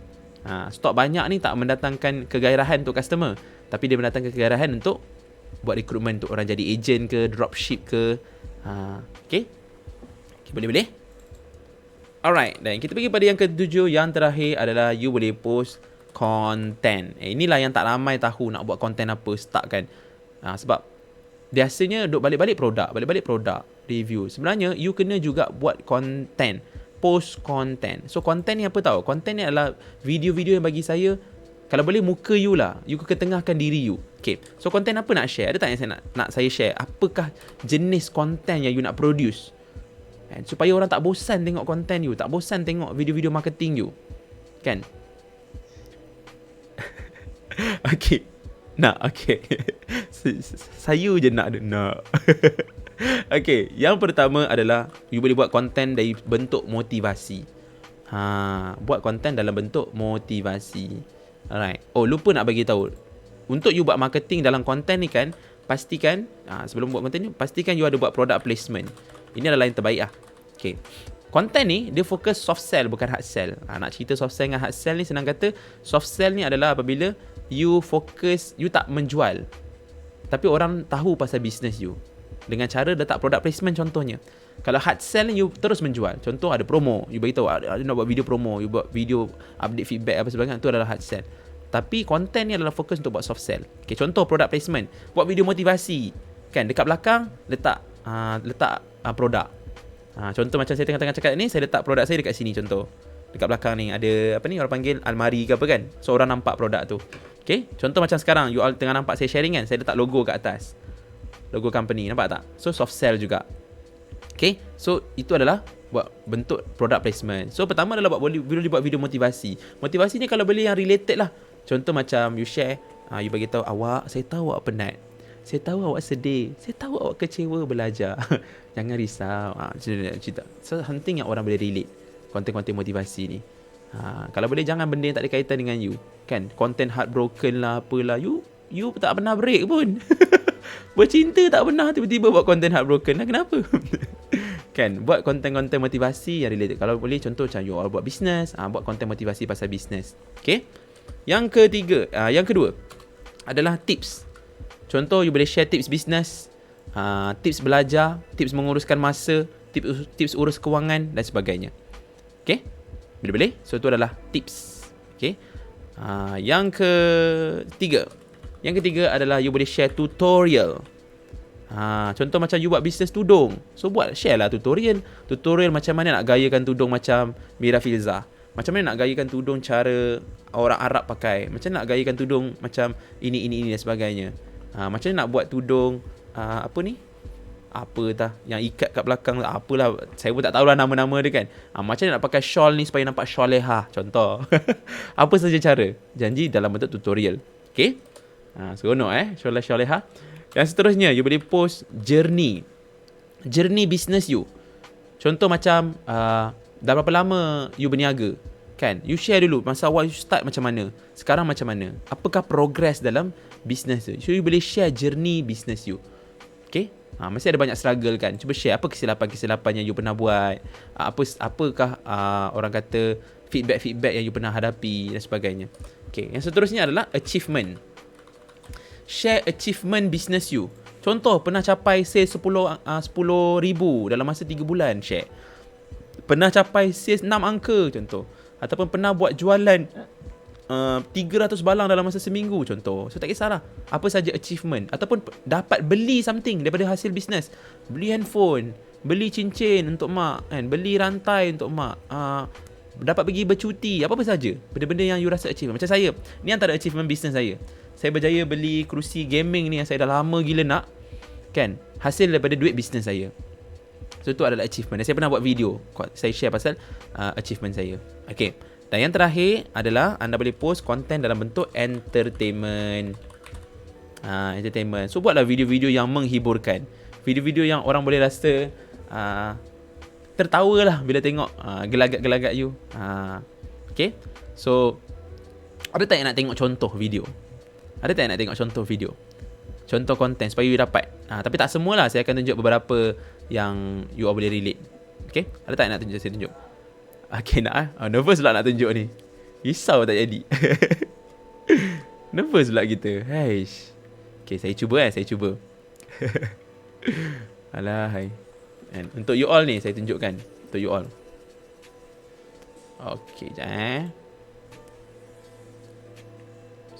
Stok banyak ni tak mendatangkan kegairahan untuk customer, tapi dia mendatangkan kegairahan untuk buat recruitment, untuk orang jadi agent ke, dropship ke. Okay, boleh. Alright, dan kita pergi pada yang ketujuh. Yang terakhir adalah you boleh post content. Inilah yang tak ramai tahu nak buat content apa, start kan. Sebab biasanya duk balik-balik produk, review. Sebenarnya you kena juga buat content, post content. So content ni apa tahu? Content ni adalah video-video yang bagi saya, kalau boleh muka you lah, you ketengahkan diri you. Okay, so content apa nak share? Ada tak yang saya nak saya share? Apakah jenis content yang you nak produce? And supaya orang tak bosan tengok content you, tak bosan tengok video-video marketing you, kan? Okay. Saya je nak. Okay, yang pertama adalah you boleh buat konten dari bentuk motivasi. Buat konten dalam bentuk motivasi. Alright. Lupa nak bagi tahu. Untuk you buat marketing dalam konten ni kan, pastikan sebelum buat konten ni, pastikan you ada buat product placement. Ini adalah yang terbaik lah. Okay. Konten ni dia fokus soft sell bukan hard sell. Nak cerita soft sell dengan hard sell ni, senang kata soft sell ni adalah apabila you fokus, you tak menjual, tapi orang tahu pasal business you dengan cara letak product placement contohnya. Kalau hard sell ni you terus menjual. Contoh ada promo, you beritahu ada nak buat video promo, you buat video update feedback apa sebagainya, itu adalah hard sell. Tapi konten ni adalah fokus untuk buat soft sell. Okay, contoh product placement, buat video motivasi kan, dekat belakang letak produk. Contoh macam saya tengah-tengah cakap ni, saya letak produk saya dekat sini contoh. Dekat belakang ni ada apa ni orang panggil almari ke apa kan. So orang nampak produk tu. Okay, contoh macam sekarang you all tengah nampak saya sharing kan, saya letak logo kat atas. Logo company, nampak tak? So soft sell juga. Okay, so itu adalah buat bentuk product placement. So pertama adalah buat video motivasi. Motivasi ni kalau boleh yang related lah. Contoh macam you share, you bagi tahu awak, saya tahu awak penat. Saya tahu awak sedih. Saya tahu awak kecewa belajar. Jangan risau. Cerita. So hunting yang orang boleh relate. Konten-konten motivasi ni. Kalau boleh jangan benda yang tak ada kaitan dengan you. Kan? Konten heartbroken lah, apalah. You tak pernah break pun. Bercinta tak pernah, tiba-tiba buat konten heartbroken lah. Kenapa? Kan? Buat konten-konten motivasi yang related. Kalau boleh contoh macam you all buat business, buat konten motivasi pasal business. Okay? Yang kedua adalah tips. Contoh you boleh share tips business, tips belajar, tips menguruskan masa, tips urus kewangan dan sebagainya. Okay? Bila boleh? So itu adalah tips. Okay? Yang ketiga adalah you boleh share tutorial. Contoh macam you buat bisnes tudung, so share lah tutorial macam mana nak gayakan tudung macam Mira Filzah, macam mana nak gayakan tudung cara orang Arab pakai, macam mana nak gayakan tudung macam ini dan sebagainya. Macam mana nak buat tudung yang ikat kat belakang, apalah, saya pun tak tahulah nama-nama dia kan. Macam mana nak pakai shawl ni supaya nampak syalehah, contoh. Apa saja cara, janji dalam bentuk tutorial. Okay, seronok syalehah. Yang seterusnya, you boleh post journey business you. Contoh macam dah berapa lama you berniaga kan, you share dulu masa awal you start macam mana, sekarang macam mana, apakah progress dalam business tu. So you boleh share journey business you. Okay, mesti ada banyak struggle kan, cuba share apa kesilapan yang you pernah buat, apakah orang kata feedback yang you pernah hadapi dan sebagainya. Okay, yang seterusnya adalah achievement. Share achievement business you. Contoh pernah capai sales 10,000 dalam masa 3 bulan, share. Pernah capai sales 6 angka contoh, ataupun pernah buat jualan 300 balang dalam masa seminggu contoh. So tak kisahlah apa saja achievement, ataupun dapat beli something daripada hasil bisnes. Beli handphone, beli cincin untuk mak kan, beli rantai untuk mak, dapat pergi bercuti, apa-apa saja benda-benda yang you rasa achievement. Macam saya, ni antara achievement bisnes saya. Saya berjaya beli kerusi gaming ni yang saya dah lama gila nak kan, hasil daripada duit bisnes saya. So itu adalah achievement. Dan saya pernah buat video, saya share pasal achievement saya. Okay, dan yang terakhir adalah anda boleh post konten dalam bentuk entertainment. Entertainment. So buatlah video-video yang menghiburkan, video-video yang orang boleh rasa tertawa lah bila tengok gelagat-gelagat you. Okay, so ada tak yang nak tengok contoh video? Ada tak yang nak tengok contoh video, contoh konten supaya you dapat? Tapi tak semualah, saya akan tunjuk beberapa yang you all boleh relate. Okay, ada tak yang nak tunjuk? Saya tunjuk. Okay, nak nervous pula nak tunjuk ni. Risau tak jadi. Nervous pula kita. Haish. Okay, saya cuba. Alah, hai. And untuk you all ni saya tunjukkan. Untuk you all. Okay, sekejap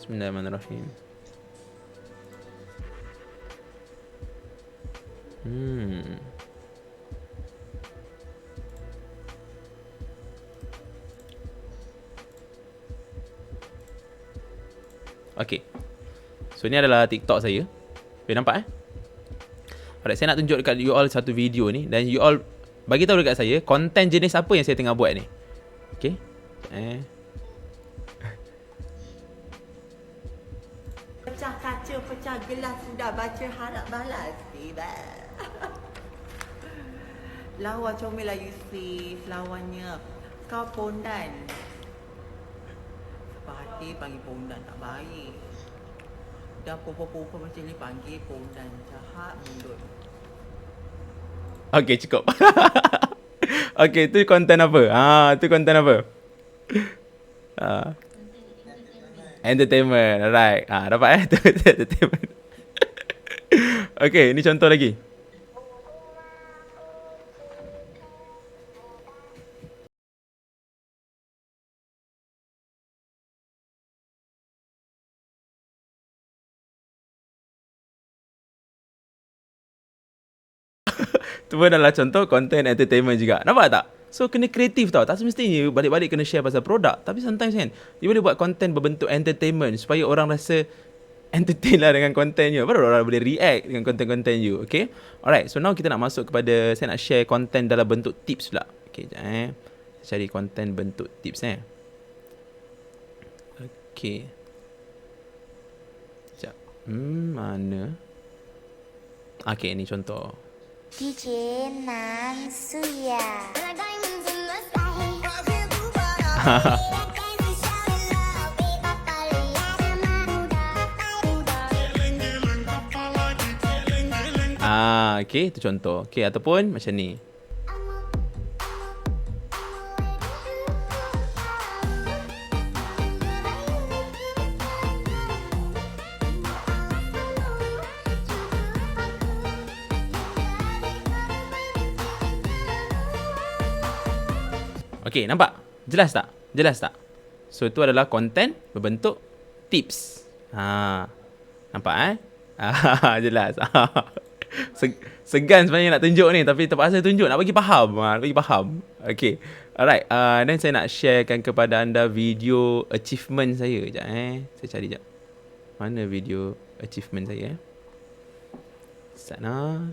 Bismillahirrahmanirrahim. Okay, so ni adalah TikTok saya. Boleh nampak Alright, saya nak tunjuk dekat you all satu video ni, dan you all bagi tahu dekat saya konten jenis apa yang saya tengah buat ni. Okay, Pecah kaca, pecah gelas, sudah baca harap balas. Tiba. Lawa comel lah Yusuf, lawannya. Kau pondan. Sebab hati panggil pondan tak baik. Dan perempuan-perempuan macam ni panggil pun dan jahat mulut. Okay, cukup. Okay, tu konten apa? Tu konten apa? Ah, entertainment. Alright. Dapat tu entertainment. Okay, ni contoh lagi. Tu pun adalah contoh content entertainment juga. Nampak tak? So kena kreatif tau. Tak semestinya balik-balik kena share pasal produk. Tapi sometimes kan, you boleh buat content berbentuk entertainment supaya orang rasa entertain lah dengan kontennya. Baru orang boleh react dengan konten-konten you. Okay? Alright, so now kita nak masuk kepada, saya nak share konten dalam bentuk tips pula. Okay, sekejap Saya cari konten bentuk tips Okay. Sekejap. Mana? Okay, ni contoh. DJ Nan Suya. Okay, itu contoh. Okay, ataupun macam ni. Okay, nampak? Jelas tak? Jelas tak? So, itu adalah konten berbentuk tips. Nampak jelas. Segan sebenarnya nak tunjuk ni, tapi terpaksa tunjuk. Nak bagi faham. Nak bagi faham. Okay. Alright. Dan saya nak sharekan kepada anda video achievement saya. Sekejap Saya cari sekejap. Mana video achievement saya Sana.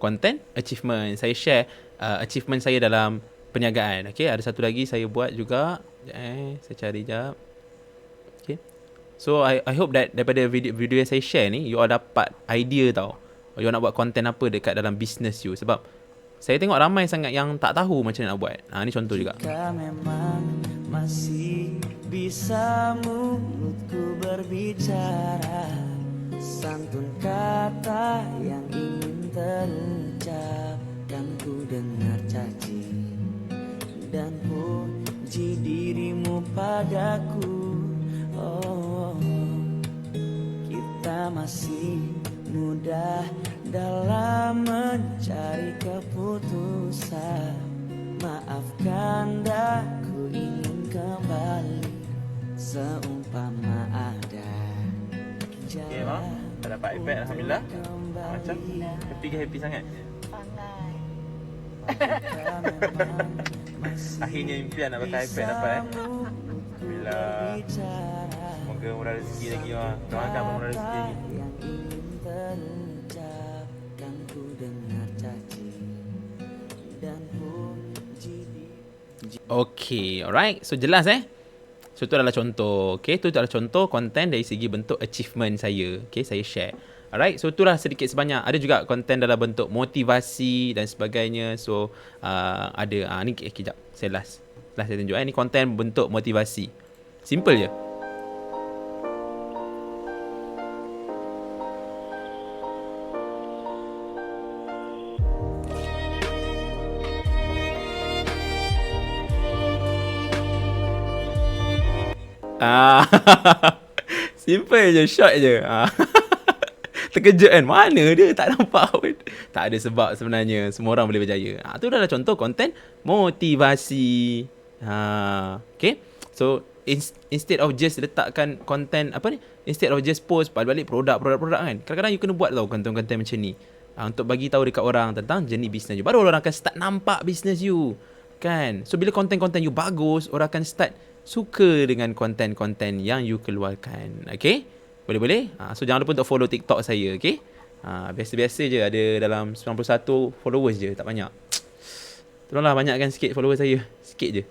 Content achievement. Saya share achievement saya dalam perniagaan. Okay, ada satu lagi saya buat juga. Saya cari jap. Okay. So I hope that daripada video yang saya share ni, you all dapat idea tau. You all nak buat content apa dekat dalam business you. Sebab saya tengok ramai sangat yang tak tahu macam mana nak buat. Ni contoh juga. Jika memang masih bisa mulutku berbicara, santun kata yang ingin terucap, dan ku dengar caci dan puji dirimu padaku. Oh, kita masih muda dalam mencari keputusan. Maafkan aku ingin kembali seumpama ada jalan. Okay, Mak. Dah dapat iPad, Alhamdulillah. Macam happy sangat. Akhirnya impian nak pakai iPad dapat Alhamdulillah. Semoga murah rezeki lagi, Mak. Doakan murah rezeki lagi. Okay, alright. So jelas So itu adalah contoh. Okay, itu adalah contoh konten dari segi bentuk achievement saya. Okay, saya share. Alright, so itulah sedikit sebanyak. Ada juga konten dalam bentuk motivasi dan sebagainya. So ada ni kejap. Saya last saya tunjuk ni konten bentuk motivasi. Simple je. Simple je, short je. Terkejut kan, mana dia tak nampak pun. Tak ada sebab sebenarnya, semua orang boleh berjaya. Tu adalah contoh konten motivasi. Okay. So instead of just letakkan konten instead of just post balik produk kan, kadang-kadang you kena buat tau konten-konten macam ni, untuk bagi tahu dekat orang tentang jenis bisnes you. Baru orang akan start nampak bisnes you kan. So bila konten-konten you bagus, orang akan start suka dengan konten-konten yang you keluarkan. Okay? Boleh-boleh? So jangan lupa untuk follow TikTok saya. Okay? Biasa-biasa je, ada dalam 91 followers je, tak banyak. Tolonglah banyakkan sikit followers saya. Sikit je.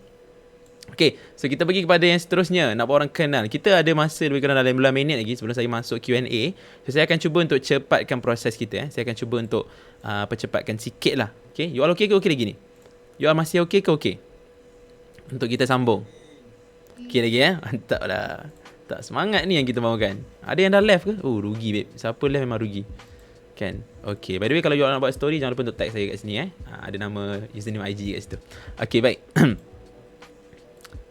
Okay, so kita pergi kepada yang seterusnya. Nak buat orang kenal. Kita ada masa lebih kurang dalam 15 minit lagi sebelum saya masuk Q&A. So saya akan cuba untuk cepatkan proses kita. Saya akan cuba untuk percepatkan sikit lah. Okay, you all okay ke okay lagi ni? You all masih okay ke okay? Untuk kita sambung. Okay lagi Mantap lah. Tak, semangat ni yang kita mahukan. Ada yang dah left ke? Oh, rugi babe. Siapa left memang rugi. Kan? Okay, by the way kalau you all nak buat story, jangan lupa untuk tag saya kat sini ada nama username IG kat situ. Okay, baik.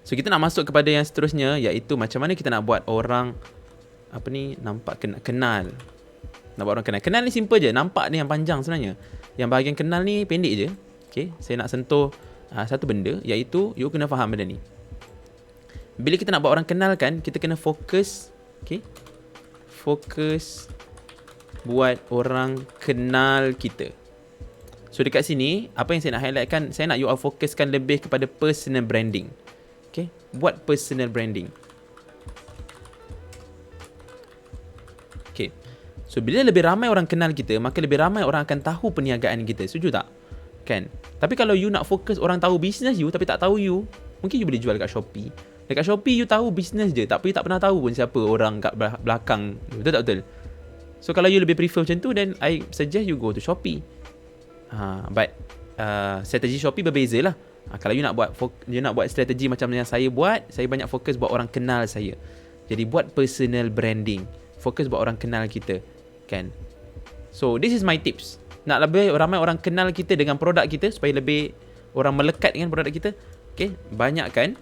So kita nak masuk kepada yang seterusnya, iaitu macam mana kita nak buat orang nampak kenal. Nak buat orang kenal. Kenal ni simple je. Nampak ni yang panjang sebenarnya. Yang bahagian kenal ni pendek je. Okay, saya nak sentuh satu benda, iaitu you kena faham benda ni. Bila kita nak buat orang kenal kan, kita kena fokus. Okay, fokus buat orang kenal kita. So dekat sini, apa yang saya nak highlightkan, saya nak you all fokuskan lebih kepada personal branding. Okay, buat personal branding. Okay, so bila lebih ramai orang kenal kita, maka lebih ramai orang akan tahu perniagaan kita. Setuju tak? Kan? Tapi kalau you nak fokus orang tahu business you tapi tak tahu you, mungkin you boleh jual dekat Shopee. Dekat Shopee you tahu business je, tapi tak pernah tahu pun siapa orang kat belakang. Betul tak betul? So kalau you lebih prefer macam tu, then I suggest you go to Shopee. But strategi Shopee berbeza lah. Kalau you nak buat strategi macam yang saya buat, saya banyak fokus buat orang kenal saya. Jadi buat personal branding, fokus buat orang kenal kita, kan? So this is my tips. Nak lebih ramai orang kenal kita dengan produk kita supaya lebih orang melekat dengan produk kita. Okay, banyakkan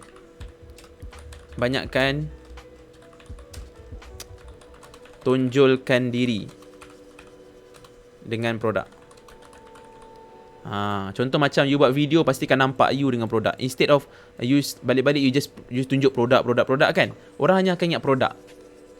tonjolkan diri dengan produk. Contoh macam you buat video, pastikan nampak you dengan produk. Instead of you balik-balik you tunjuk produk kan, orang hanya akan ingat produk.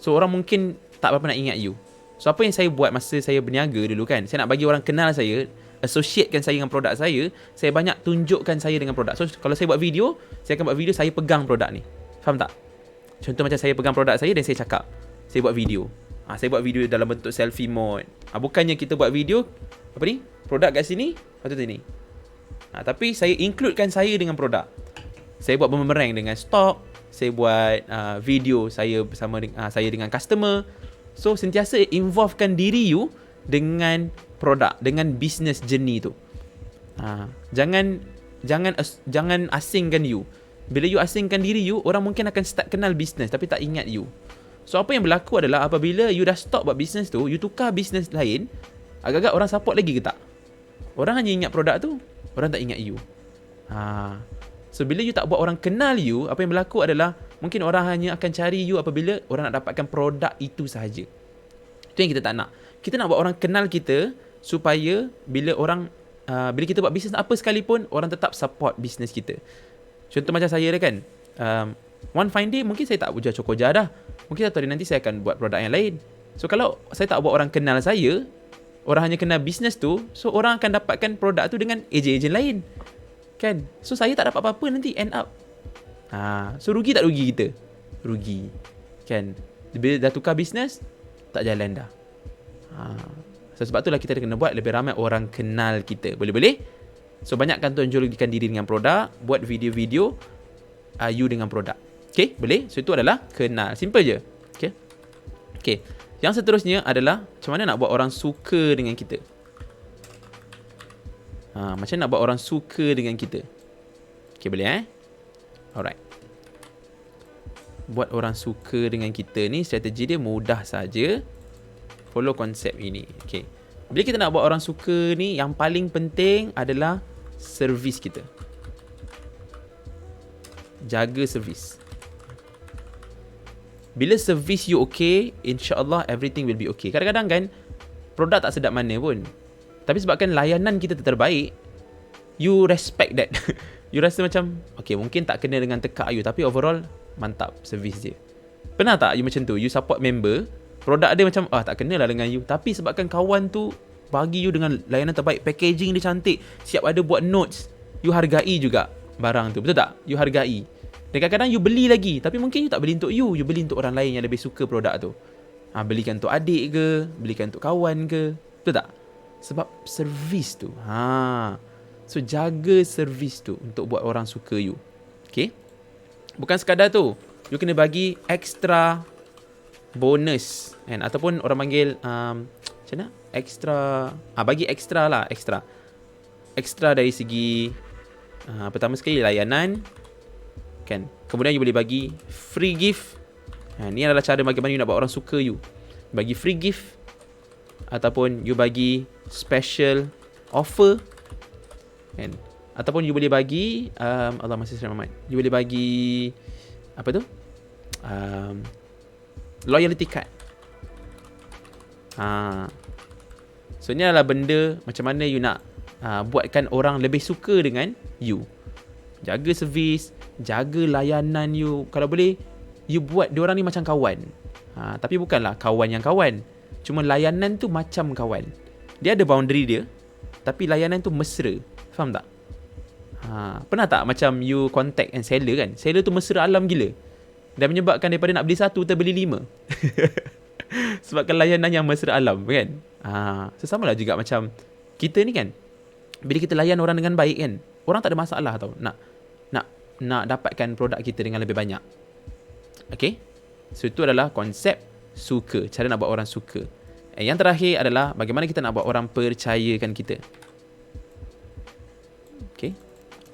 So orang mungkin tak berapa nak ingat you. So apa yang saya buat masa saya berniaga dulu kan, saya nak bagi orang kenal saya, associatekan saya dengan produk saya banyak tunjukkan saya dengan produk. So kalau saya buat video, saya akan buat video saya pegang produk ni. Faham tak? Contoh macam saya pegang produk saya dan saya cakap, saya buat video. Saya buat video dalam bentuk selfie mode. Bukannya kita buat video produk kat sini, lepas tu ni. Tapi saya includekan saya dengan produk. Saya buat bumerang dengan stok. Saya buat video saya bersama saya dengan customer. So sentiasa involvekan diri you dengan produk, dengan business journey tu. Jangan asingkan you. Bila you asingkan diri you, orang mungkin akan start kenal business tapi tak ingat you. So apa yang berlaku adalah apabila you dah stop buat business tu, you tukar business lain, agak-agak orang support lagi ke tak? Orang hanya ingat produk tu, orang tak ingat you. So bila you tak buat orang kenal you, apa yang berlaku adalah mungkin orang hanya akan cari you apabila orang nak dapatkan produk itu sahaja. Itu yang kita tak nak. Kita nak buat orang kenal kita supaya bila kita buat bisnes apa sekalipun, orang tetap support bisnes kita. Contoh macam saya dah kan, one fine day mungkin saya tak jual Cokoja dah. Mungkin satu hari nanti saya akan buat produk yang lain. So kalau saya tak buat orang kenal saya, orang hanya kenal bisnes tu, so orang akan dapatkan produk tu dengan ejen-ejen lain, kan? So saya tak dapat apa-apa nanti end up. So rugi tak rugi kita? Rugi, kan? Bila dah tukar bisnes, tak jalan dah. So sebab itulah kita kena buat lebih ramai orang kenal kita. Boleh-boleh? So banyakkan tunjukkan diri dengan produk, buat video-video you dengan produk. Okay, boleh? So itu adalah kenal. Simple je. Okay. Yang seterusnya adalah macam mana nak buat orang suka dengan kita. Macam mana nak buat orang suka dengan kita. Okay, boleh Alright. Buat orang suka dengan kita ni, strategi dia mudah saja. Follow konsep ini. Okay. Bila kita nak buat orang suka ni, yang paling penting adalah servis kita. Jaga servis. Bila servis you okay, insya-Allah everything will be okay. Kadang-kadang kan produk tak sedap mana pun, tapi sebabkan layanan kita terbaik, you respect that. You rasa macam okay, mungkin tak kena dengan tekak you, tapi overall mantap servis dia. Pernah tak you macam tu? You support member, produk dia macam tak kenalah dengan you, tapi sebabkan kawan tu bagi you dengan layanan terbaik, packaging dia cantik, siap ada buat notes, you hargai juga barang tu. Betul tak? You hargai. Dan kadang-kadang you beli lagi, tapi mungkin you tak beli untuk you beli untuk orang lain yang lebih suka produk tu. Belikan untuk adik ke, belikan untuk kawan ke, Betul tak? Sebab servis tu. So jaga servis tu untuk buat orang suka you. Okay? Bukan sekadar tu. You kena bagi extra bonus kan? Ataupun orang panggil macam mana? Extra, bagi extra lah, extra dari segi pertama sekali layanan kan. Kemudian you boleh bagi free gift. Ni adalah cara bagaimana you nak buat orang suka you. Bagi free gift ataupun you bagi special offer kan. Ataupun you boleh bagi Allah masih selamat Muhammad. You boleh bagi apa tu? Loyalty card. So ni adalah benda macam mana you nak buatkan orang lebih suka dengan you. Jaga servis, jaga layanan you. Kalau boleh, you buat diorang ni macam kawan. Tapi bukanlah kawan yang kawan. Cuma layanan tu macam kawan. Dia ada boundary dia, tapi layanan tu mesra. Faham tak? Pernah tak macam you contact and seller kan? Seller tu mesra alam gila. Dan menyebabkan daripada nak beli 1 terbeli 5. Sebabkan layanan yang mesra alam kan. Sesamalah juga macam kita ni kan. Bila kita layan orang dengan baik kan, orang tak ada masalah tau nak dapatkan produk kita dengan lebih banyak. Okay? So itu adalah konsep suka, cara nak buat orang suka. Yang terakhir adalah bagaimana kita nak buat orang percayakan kita. Okay?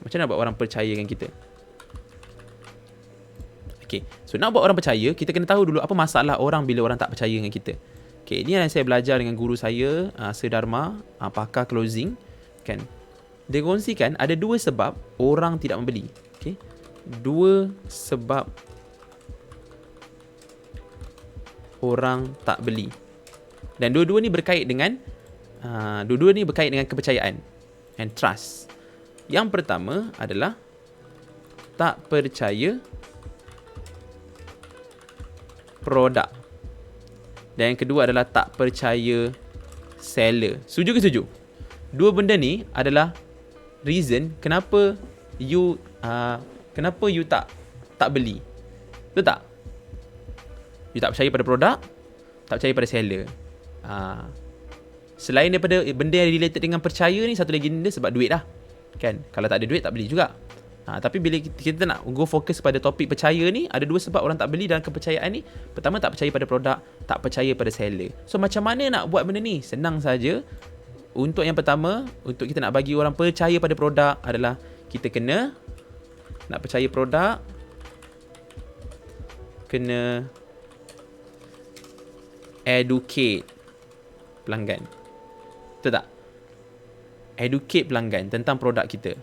Macam mana nak buat orang percayakan kita? Okay, so nak buat orang percaya, kita kena tahu dulu apa masalah orang bila orang tak percaya dengan kita. Okay, ini yang saya belajar dengan guru saya, Sir Dharma, pakar closing kan. Dia kongsikan ada 2 sebab orang tidak membeli. Okay, 2 sebab orang tak beli. Dan dua-dua ni berkait dengan kepercayaan and trust. Yang pertama adalah tak percaya produk. Dan yang kedua adalah tak percaya seller. Setuju ke setuju? 2 benda ni adalah reason kenapa you tak beli. Betul tak? You tak percaya pada produk, tak percaya pada seller. Selain daripada benda yang related dengan percaya ni, satu lagi benda sebab duit lah. Kan? Kalau tak ada duit tak beli juga. Tapi bila kita nak go fokus pada topik percaya ni, ada 2 sebab orang tak beli dalam kepercayaan ni. Pertama, tak percaya pada produk, tak percaya pada seller. So macam mana nak buat benda ni? Senang saja. Untuk yang pertama, untuk kita nak bagi orang percaya pada produk adalah kita kena nak percaya produk, kena educate pelanggan. Betul tak? Educate pelanggan tentang produk kita.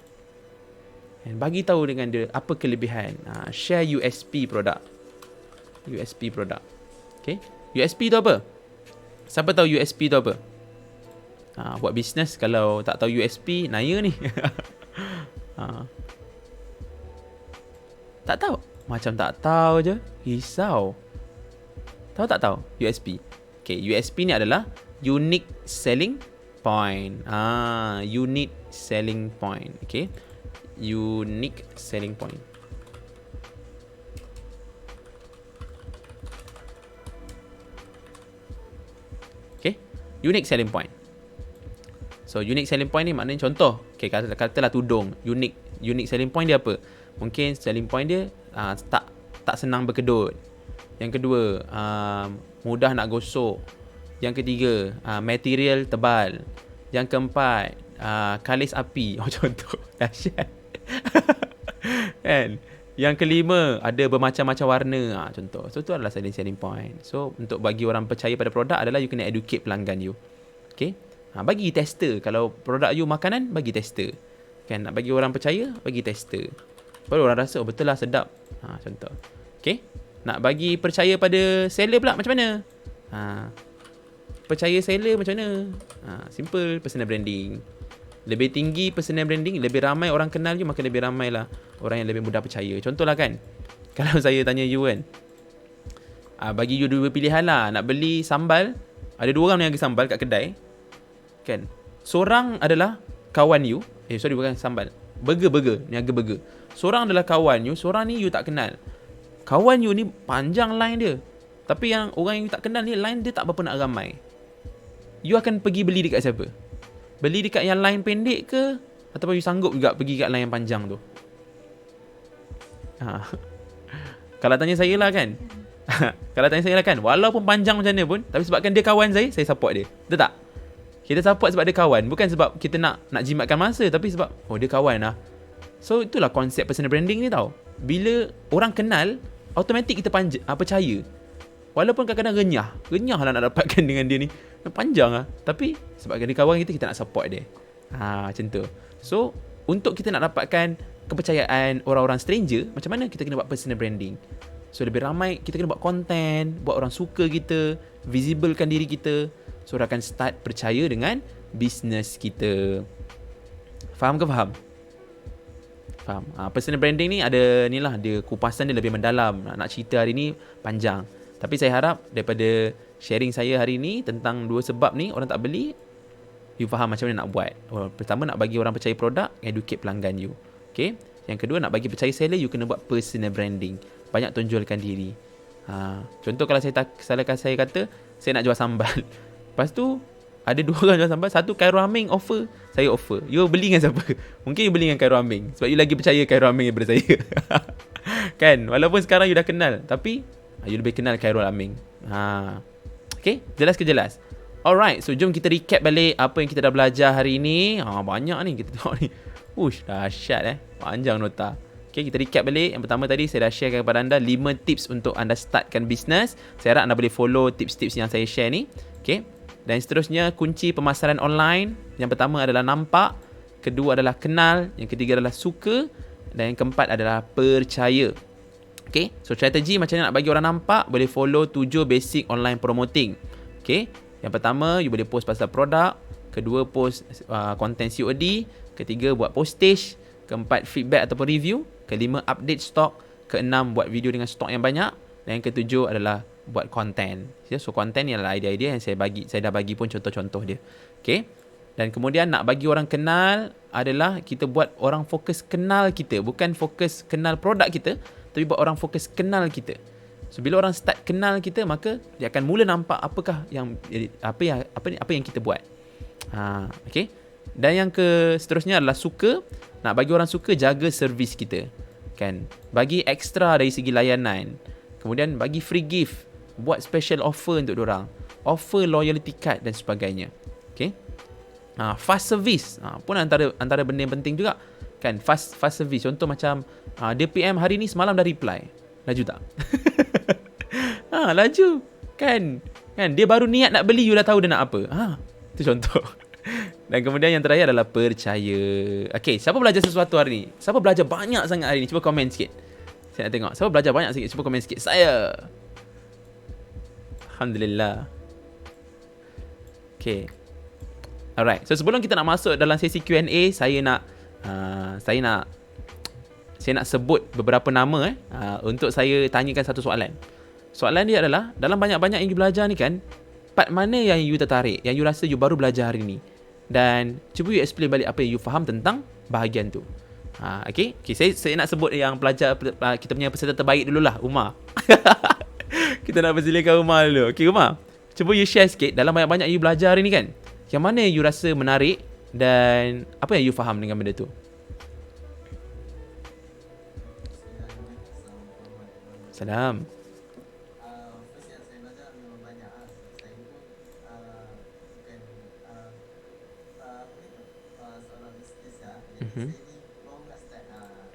Dan bagi tahu dengan dia apa kelebihan. Share USP produk. USP produk. Okay? USP tu apa? Siapa tahu USP tu apa? Buat bisnes kalau tak tahu USP, naya ni. Tak tahu? Macam tak tahu je. Risau. Tahu tak tahu USP? Okay, USP ni adalah unique selling point. Unique selling point. Okay. Unique selling point. Okay. Unique selling point. So unique selling point ni maknanya contoh. Okay, katalah tudung. Unique selling point dia apa? Mungkin selling point dia tak senang berkedut. Yang kedua, mudah nak gosok. Yang ketiga, material tebal. Yang keempat, kalis api. Contoh. Dahsyat. Kan? Yang kelima, ada bermacam-macam warna. Contoh. So, itu adalah selling point. So, untuk bagi orang percaya pada produk adalah you kena educate pelanggan you. Okay? Bagi tester. Kalau produk you makanan, bagi tester. Kan? Nak bagi orang percaya, bagi tester. Baru orang rasa, betul lah sedap. Contoh. Okay? Nak bagi percaya pada seller pula macam mana? Percaya seller macam mana? Simple, personal branding. Lebih tinggi personal branding, lebih ramai orang kenal you, maka lebih ramai lah orang yang lebih mudah percaya. Contohlah kan, kalau saya tanya you kan, bagi you 2 pilihan lah. Nak beli sambal, ada 2 orang yang sambal kat kedai kan. Seorang adalah kawan you. Bukan sambal, burger, niaga burger. Seorang adalah kawan you, seorang ni you tak kenal. Kawan you ni panjang line dia, tapi yang orang yang you tak kenal ni line dia tak berapa nak ramai. you akan pergi beli dekat siapa? Beli dekat yang line pendek ke? Ataupun you sanggup juga pergi kat line yang panjang tu? Kalau tanya saya lah kan, kalau tanya saya lah kan, walaupun panjang macam mana pun, tapi sebabkan dia kawan saya support dia. Betul tak? Kita support sebab dia kawan, bukan sebab kita nak jimatkan masa, tapi sebab dia kawan lah. So itulah konsep personal branding ni tau. Bila orang kenal, automatik kita percaya. Walaupun kadang-kadang renyah lah nak dapatkan dengan dia ni, panjang lah, tapi sebabkan dia kawan kita nak support dia. Macam tu. So untuk kita nak dapatkan kepercayaan orang-orang stranger, macam mana kita kena buat personal branding? So lebih ramai kita kena buat konten, buat orang suka kita, visiblekan diri kita, so orang akan start percaya dengan business kita. Faham ke faham? Faham. Personal branding ni ada ni lah, dia kupasan dia lebih mendalam. Nak cerita hari ni panjang, tapi saya harap daripada sharing saya hari ni tentang 2 sebab ni orang tak beli, you faham macam mana nak buat. Pertama, nak bagi orang percaya produk, educate pelanggan you. Okay. Yang kedua, nak bagi percaya seller, you kena buat personal branding. Banyak tonjolkan diri. Contoh kalau saya kata saya nak jual sambal. Lepas tu ada 2 orang jual sambal, satu Khairul Aming offer, saya offer. You beli dengan siapa? Mungkin you beli dengan Khairul Aming sebab you lagi percaya Khairul Aming daripada saya. Kan? Walaupun sekarang you dah kenal, tapi you lebih kenal Khairul Aming. Okay, jelas ke jelas? Alright, so jom kita recap balik apa yang kita dah belajar hari ni. Banyak ni kita tengok ni. Dahsyat panjang nota. Okay, kita recap balik. Yang pertama tadi saya dah share kepada anda 5 tips untuk anda startkan bisnes. Saya harap anda boleh follow tips-tips yang saya share ni. Okay. Dan seterusnya, kunci pemasaran online. Yang pertama adalah nampak, kedua adalah kenal, yang ketiga adalah suka, dan yang keempat adalah percaya. Okay, so strategi macam mana nak bagi orang nampak, boleh follow 7 basic online promoting. Okay, yang pertama, you boleh post pasal produk, kedua post content COD, ketiga buat postage, keempat feedback ataupun review, kelima update stok, keenam buat video dengan stok yang banyak, dan yang ketujuh adalah buat konten. So konten ni adalah idea-idea yang saya dah bagi pun contoh-contoh dia. Okay. Dan kemudian nak bagi orang kenal adalah kita buat orang fokus kenal kita, bukan fokus kenal produk kita, tapi buat orang fokus kenal kita. So bila orang start kenal kita, maka dia akan mula nampak apa yang kita buat. Okay. Dan yang seterusnya adalah suka. Nak bagi orang suka, jaga servis kita. Kan? Bagi ekstra dari segi layanan. Kemudian bagi free gift, buat special offer untuk diorang, offer loyalty card dan sebagainya. Okay. Fast service pun antara benda yang penting juga. Kan? Fast service. Contoh macam dia PM hari ni, semalam dah reply. Laju tak? Laju. Kan? Dia baru niat nak beli, you dah tahu dia nak apa. Itu contoh. Dan kemudian yang terakhir adalah percaya. Okay, siapa belajar sesuatu hari ni? Siapa belajar banyak sangat hari ni? Cuba komen sikit. Saya nak tengok. Siapa belajar banyak sikit? Cuba komen sikit. Saya. Alhamdulillah. Okay. Alright. So sebelum kita nak masuk dalam sesi Q&A, saya nak sebut beberapa nama untuk saya tanyakan satu soalan. Soalan dia adalah, dalam banyak-banyak yang you belajar ni kan, part mana yang you tertarik, yang you rasa you baru belajar hari ni? Dan cuba you explain balik apa yang you faham tentang bahagian tu. Okay, saya nak sebut yang pelajar, kita punya peserta terbaik dululah, Umar. Kita nak persilakan Umar dulu. Okay, Umar, cuba you share sikit, dalam banyak-banyak you belajar hari ni kan, yang mana you rasa menarik dan apa yang you faham dengan benda tu? Salam.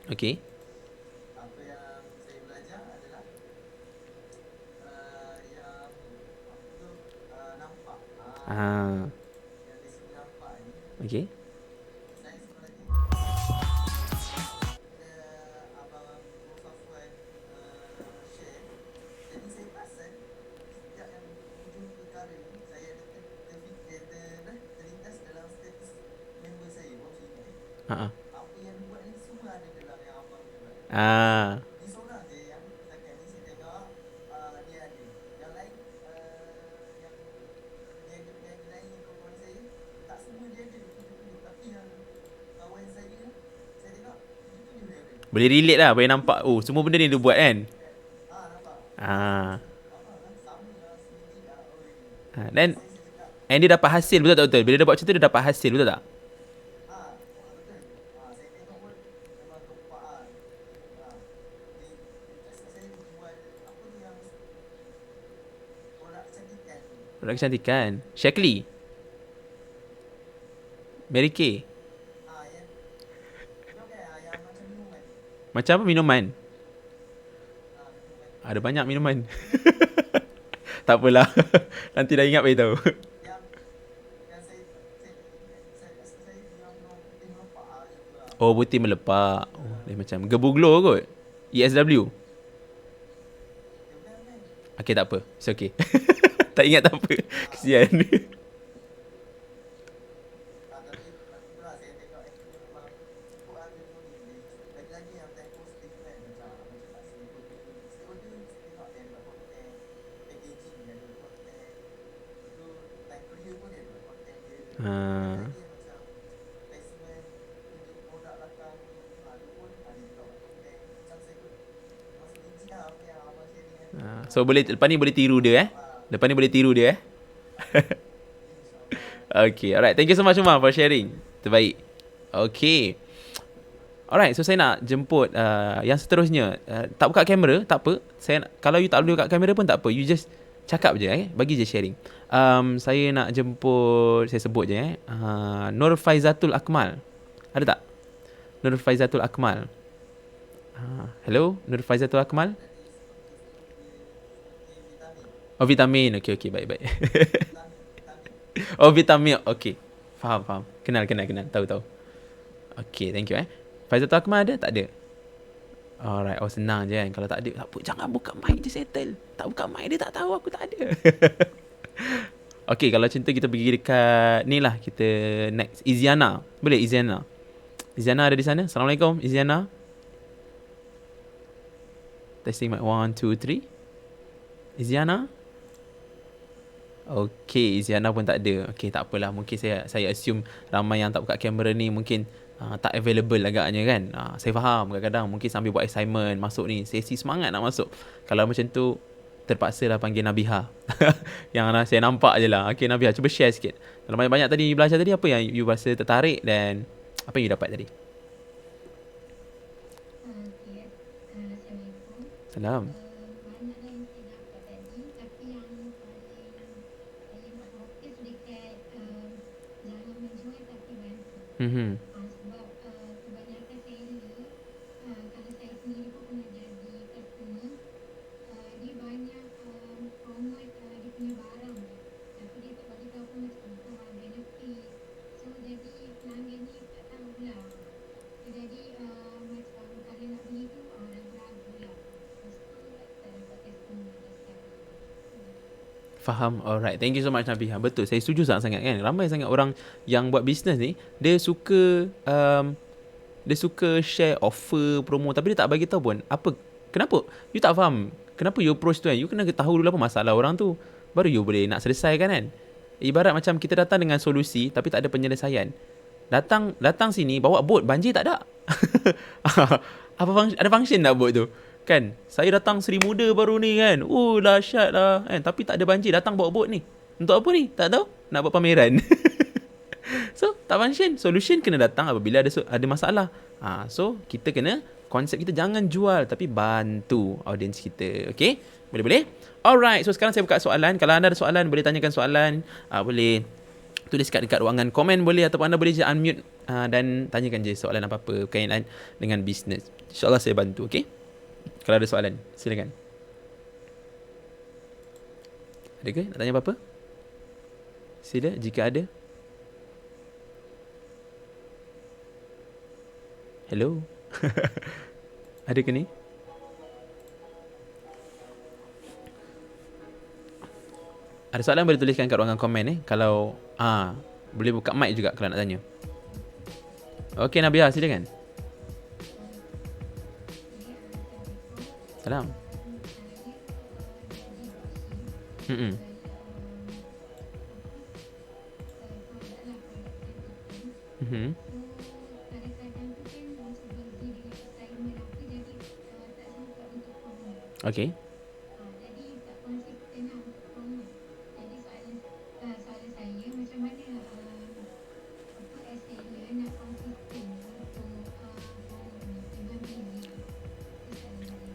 Okay. Apa yang saya belajar adalah yang nampak. Yang di sini nampak ni. Okay. Saya sebenarnya abang Safwan share. Jadi saya perasan setiap yang hujung perkara ni, saya terlintas dalam status member saya. Apa yang buat ni semua ada dalam yang abang buat. Ni seorang je yang setakat ni saya tengok dia ada. Yang lain yang niaga lain yang kawan saya tak semua dia ada. Tapi yang kawan saya tengok itu dia ada. Boleh relate lah, boleh nampak. Oh, semua benda ni dia buat kan? Nampak. Ah. Sama lah sendiri lah. Dan And dia dapat hasil, betul tak betul? Bila dia buat macam tu, dia dapat hasil, betul tak? Betul. Saya tengok pun memang gempak saya jual apa tu yang produk kecantikan tu. Produk kecantikan. Shaklee. Mary Kay. Yang tu kan yang macam minuman. Macam apa minuman? Ada banyak minuman. Tak apalah. Nanti dah ingat beritahu. Yang saya rasa saya bilang putih melepak macam tu lah. Oh, putih melepak. Oh, dia macam gebu glow kot. ESW. Okay, tak apa. It's okay. Tak ingat tak apa. Kesian. Tapi itulah saya tengok aktif memang ikut ada tu ni. Lagi-lagi yang tempo stick kan macam tak seliput tu. Stick tu saya tengok dia buat konten packaging dia buat konten. Tu time career pun dia buat konten dia. Ha. Dia macam placement tunjuk produk belakang tu. Dia pun ada juga buat konten. Macam saya pun masuk biji lah apa yang abang sharing kan. So boleh lepas ni boleh tiru dia Lepas ni boleh tiru dia Okay, alright. Thank you so much Umar for sharing. Terbaik. Okay. Alright, so saya nak jemput yang seterusnya. Tak buka kamera, tak apa. Kalau you tak boleh buka kamera pun tak apa. You just cakap je bagi je sharing. Saya nak jemput, saya sebut je Nur Faizatul Akmal. Ada tak? Nur Faizatul Akmal. Hello, Nur Faizatul Akmal. Oh, vitamin. Okay, baik. Oh, vitamin. Okay. Faham. Kenal. Tahu. Okay, thank you Faizatul Akmal ada? Tak ada? Alright, senang je kan. Kalau tak ada, tak apa. Jangan buka mic je, settle. Tak buka mic dia tak tahu aku tak ada. Okay, kalau macam tu kita pergi dekat ni lah. Kita next. Iziana. Boleh Iziana? Iziana ada di sana? Assalamualaikum Iziana. Testing mic 1, 2, 3. Iziana? Okay, Iziana pun tak ada. Okay, tak apalah. Mungkin saya assume ramai yang tak buka kamera ni mungkin tak available agaknya kan. Saya faham kadang-kadang mungkin sambil buat assignment masuk ni. Sesi semangat nak masuk. Kalau macam tu, terpaksa lah panggil Nabiha. Yang saya nampak je lah. Okay, Nabiha, cuba share sikit. Dalam banyak-banyak tadi you belajar tadi, apa yang you rasa tertarik dan apa yang you dapat tadi? Assalamualaikum. Salam. Banyaklah yang saya dapat tadi, tapi yang paling saya buat fokus dekat jangan menjual tapi bantu. Sebab kebanyakan seller, kalau saya sendiri pun pernah jadi customer, dia banyak promote dia punya barang, tapi dia tak bagi tahu pun macam benefit. So jadi pelanggan ni tak tahulah. Jadi macam kalau nak beli tu ragu-ragu lah. Lepas tu tak dapat customer dah sekali. Faham. Alright. Thank you so much Nabiha. Betul. Saya setuju sangat-sangat kan. Ramai sangat orang yang buat bisnes ni, dia suka share offer, promo, tapi dia tak bagi tahu pun apa. Kenapa? You tak faham. Kenapa you approach tu kan? You kena tahu dulu apa masalah orang tu. Baru you boleh nak selesaikan kan. Ibarat macam kita datang dengan solusi tapi tak ada penyelesaian. Datang sini bawa bot, banjir tak ada. Ada function tak bot tu? Kan? Saya datang Seri Muda baru ni kan. Dahsyat lah kan. Tapi tak ada banjir, datang bawa bot ni. Untuk apa ni? Tak tahu. Nak buat pameran. So, tak function. Solution kena datang apabila ada masalah. So, kita kena, konsep kita jangan jual tapi bantu audience kita. Okay? Boleh? Alright. So, sekarang saya buka soalan. Kalau anda ada soalan, boleh tanyakan soalan. Boleh tulis dekat ruangan komen boleh, ataupun anda boleh je unmute dan tanyakan je soalan apa-apa berkaitan dengan bisnes. InsyaAllah saya bantu. Okay? Kalau ada soalan, silakan. Ada ke? Nak tanya apa-apa? Sila jika ada. Hello? Ada ke ni? Ada soalan boleh tuliskan kat ruangan komen Kalau boleh buka mic juga kalau nak tanya. Okey Nabiha, silakan. Salam. Okey. Jadi tak konsisten lah untuk promote. Jadi soalan saya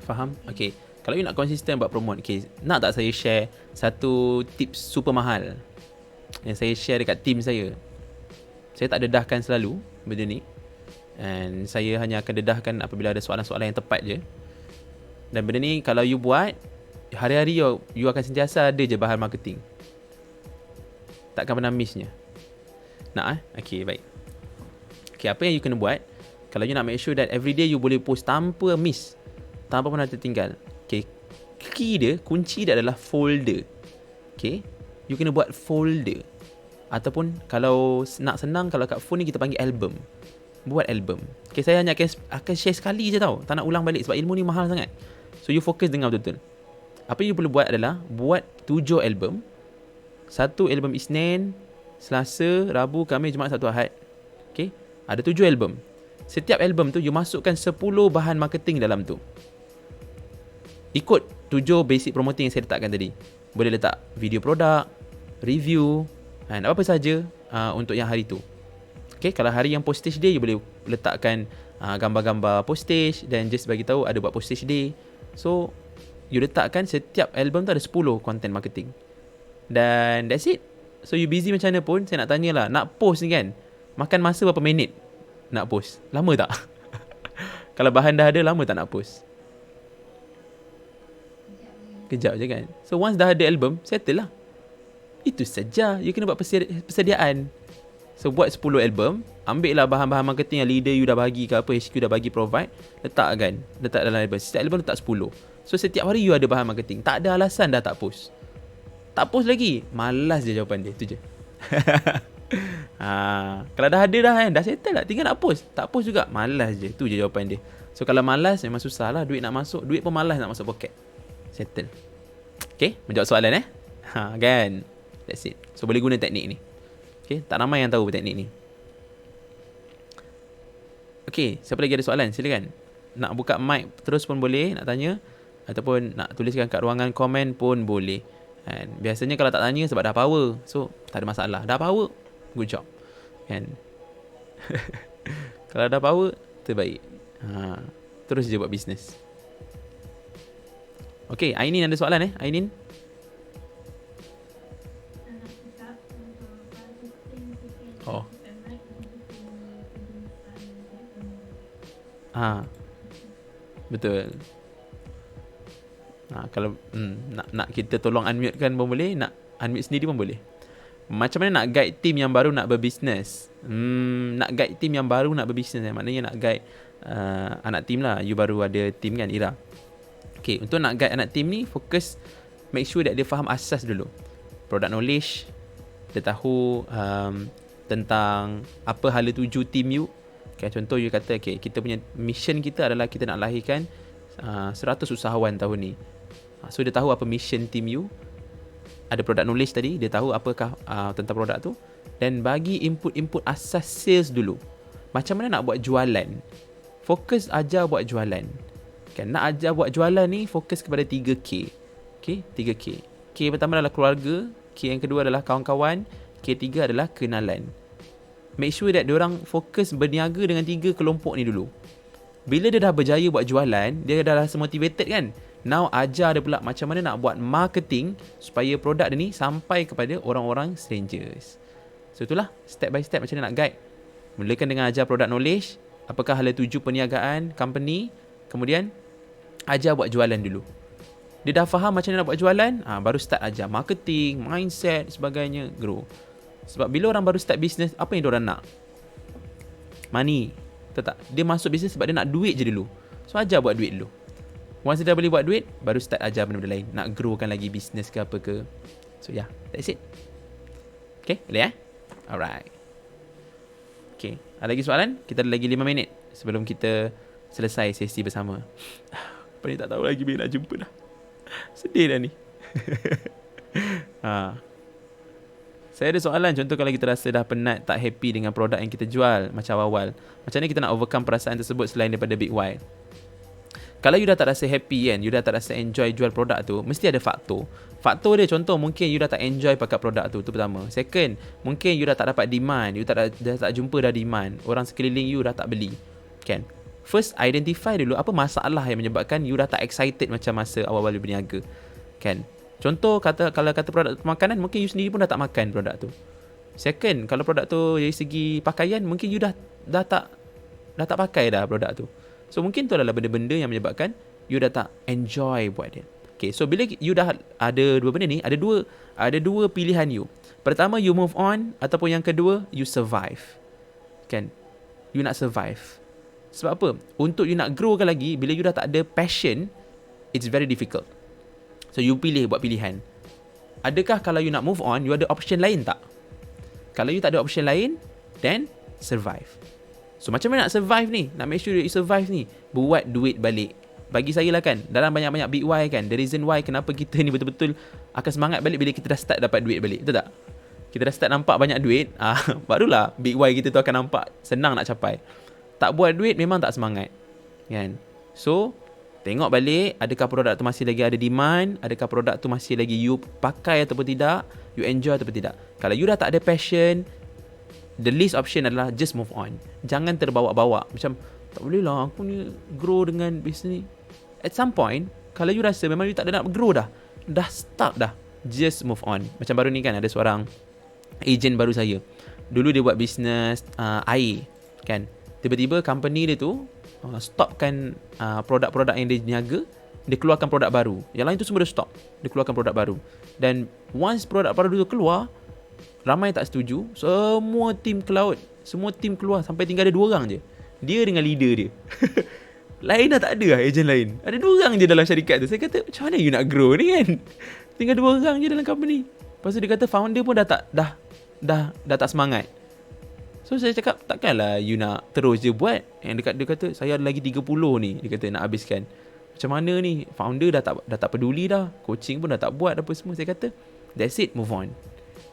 Faham? Okay. Kalau you nak konsisten buat promote, okay, nak tak saya share satu tips super mahal yang saya share dekat team saya. Saya tak dedahkan selalu benda ni, and saya hanya akan dedahkan apabila ada soalan-soalan yang tepat je. Dan benda ni kalau you buat, hari-hari you akan sentiasa ada je bahan marketing. Takkan pernah missnya. Nak Okay, baik. Okay, apa yang you kena buat, kalau you nak make sure that every day you boleh post tanpa miss, tanpa pernah tertinggal. Okay, kunci dia adalah folder. Okay, you kena buat folder. Ataupun kalau nak senang, kalau kat phone ni kita panggil album. Buat album. Okay, saya hanya akan share sekali je tau. Tak nak ulang balik sebab ilmu ni mahal sangat. So you fokus dengar betul-betul. Apa yang you perlu buat adalah buat 7 album. 1 album Isnin, Selasa, Rabu, Khamis, Jumaat, Sabtu, Ahad. Okay, ada 7 album. Setiap album tu you masukkan 10 bahan marketing dalam tu. Ikut 7 basic promoting yang saya letakkan tadi. Boleh letak video produk, review, dan apa saja untuk yang hari tu. Okay, kalau hari yang postage day, you boleh letakkan gambar-gambar postage dan just bagi tahu ada buat postage day. So, you letakkan setiap album tu ada 10 content marketing. Dan that's it. So, you busy macam mana pun, saya nak tanyalah, nak post ni kan, makan masa berapa minit nak post? Lama tak? Kalau bahan dah ada, lama tak nak post? Kejap je kan. So once dah ada album, settle lah. Itu saja. You kena buat persediaan. So buat 10 album, ambil lah bahan-bahan marketing yang leader you dah bagi ke apa, HQ dah bagi provide, letak dalam album. Setiap album letak 10. So setiap hari you ada bahan marketing. Tak ada alasan dah tak post. Tak post lagi, malas je jawapan dia. Itu je. Kalau dah ada dah kan, dah settle lah, tinggal nak post. Tak post juga, malas je. Itu je jawapan dia. So kalau malas memang susah lah. Duit nak masuk, duit pun malas nak masuk poket. Settle. Okay, menjawab soalan kan. That's it. So boleh guna teknik ni. Okay, tak ramai yang tahu teknik ni. Okay, siapa lagi ada soalan? Silakan. Nak buka mic terus pun boleh, nak tanya, ataupun nak tuliskan kat ruangan komen pun boleh. And biasanya kalau tak tanya sebab dah power, so tak ada masalah. Dah power, good job. Kan? Kalau dah power, terbaik. Terus je buat bisnes. Okay, Ainin ada soalan Ainin? Oh. Betul. Kalau nak kita tolong unmute kan pun boleh, nak unmute sendiri pun boleh. Macam mana nak guide team yang baru nak berbisnes? Nak guide team yang baru nak berbisnes, maknanya nak guide anak team lah. You baru ada team kan, Ira? Okay, untuk nak guide anak team ni, fokus make sure that dia faham asas dulu. Product knowledge, dia tahu tentang apa hala tuju team you. Okay, contoh you kata, okay, kita punya mission kita adalah kita nak lahirkan 100 usahawan tahun ni. So dia tahu apa mission team you. Ada product knowledge tadi, dia tahu apakah tentang produk tu. Dan bagi input-input asas sales dulu. Macam mana nak buat jualan? Fokus ajar buat jualan. Kan, nak ajar buat jualan ni fokus kepada 3K. Okay, 3K. K pertama adalah keluarga, K yang kedua adalah kawan-kawan, K tiga adalah kenalan. Make sure that diorang fokus berniaga dengan 3 kelompok ni dulu. Bila dia dah berjaya buat jualan, dia dah rasa motivated kan. Now ajar dia pula macam mana nak buat marketing supaya produk dia ni sampai kepada orang-orang strangers. So itulah step by step macam mana nak guide. Mulakan dengan ajar product knowledge, apakah hala tuju perniagaan company, kemudian ajar buat jualan dulu. Dia dah faham macam mana nak buat jualan, baru start ajar marketing, mindset, sebagainya, grow. Sebab bila orang baru start business, apa yang diorang nak? Money. Tak. Dia masuk business sebab dia nak duit je dulu. So ajar buat duit dulu. Once dia dah boleh buat duit, baru start ajar benda-benda lain. Nak growkan lagi business ke apa ke. So yeah, that's it. Okay, boleh Alright. Okay, ada lagi soalan? Kita ada lagi 5 minit sebelum kita selesai sesi bersama. Apa ni tak tahu lagi bila nak jumpa dah. Sedih dah ni. Saya ada soalan. Contoh kalau kita rasa dah penat, tak happy dengan produk yang kita jual macam awal, macam mana kita nak overcome perasaan tersebut selain daripada big why? Kalau you dah tak rasa happy kan, you dah tak rasa enjoy jual produk tu, mesti ada faktor. Faktor dia contoh mungkin you dah tak enjoy pakai produk tu pertama. Second, mungkin you dah tak dapat demand, you dah tak jumpa dah demand. Orang sekeliling you dah tak beli. Kan? First, identify dulu apa masalah yang menyebabkan you dah tak excited macam masa awal-awal you berniaga. Kan? Contoh, kalau kata produk makanan, mungkin you sendiri pun dah tak makan produk tu. Second, kalau produk tu dari segi pakaian, mungkin you dah tak pakai dah produk tu. So, mungkin tu adalah benda-benda yang menyebabkan you dah tak enjoy buat dia. Okay, so bila you dah ada dua benda ni, ada dua pilihan you. Pertama, you move on, ataupun yang kedua, you survive. Kan? You nak survive. Sebab apa? Untuk you nak growkan lagi, bila you dah tak ada passion, it's very difficult. So, you buat pilihan. Adakah kalau you nak move on, you ada option lain tak? Kalau you tak ada option lain, then survive. So, macam mana nak survive ni? Nak make sure you survive ni? Buat duit balik. Bagi saya lah kan, dalam banyak-banyak big why kan, the reason why kenapa kita ni betul-betul akan semangat balik bila kita dah start dapat duit balik. Betul tak? Kita dah start nampak banyak duit, barulah big why kita tu akan nampak senang nak capai. Tak buat duit memang tak semangat. Kan? So, tengok balik adakah produk tu masih lagi ada demand, adakah produk tu masih lagi you pakai ataupun tidak, you enjoy ataupun tidak. Kalau you dah tak ada passion, the least option adalah just move on. Jangan terbawa-bawa. Macam, tak boleh lah aku ni grow dengan bisnes ni. At some point, kalau you rasa memang you tak ada nak grow dah stuck dah, just move on. Macam baru ni kan, ada seorang agent baru saya. Dulu dia buat bisnes air. Kan? Tiba-tiba company dia tu stopkan produk-produk yang dia niaga. Dia keluarkan produk baru. Yang lain tu semua dia stop. Dia keluarkan produk baru. Dan once produk baru tu keluar, ramai tak setuju. Semua tim keluar. Sampai tinggal ada 2 orang je. Dia dengan leader dia. Lain dah tak ada lah agent lain. Ada 2 orang je dalam syarikat tu. Saya kata, macam mana you nak grow ni kan? Tinggal 2 orang je dalam company. Lepas tu dia kata founder pun dah tak semangat. So saya cakap, takkanlah you nak terus je buat. Yang dia kata saya ada lagi 30 ni, dia kata nak habiskan. Macam mana ni? Founder dah tak peduli dah. Coaching pun dah tak buat apa semua. Saya kata, that's it, move on.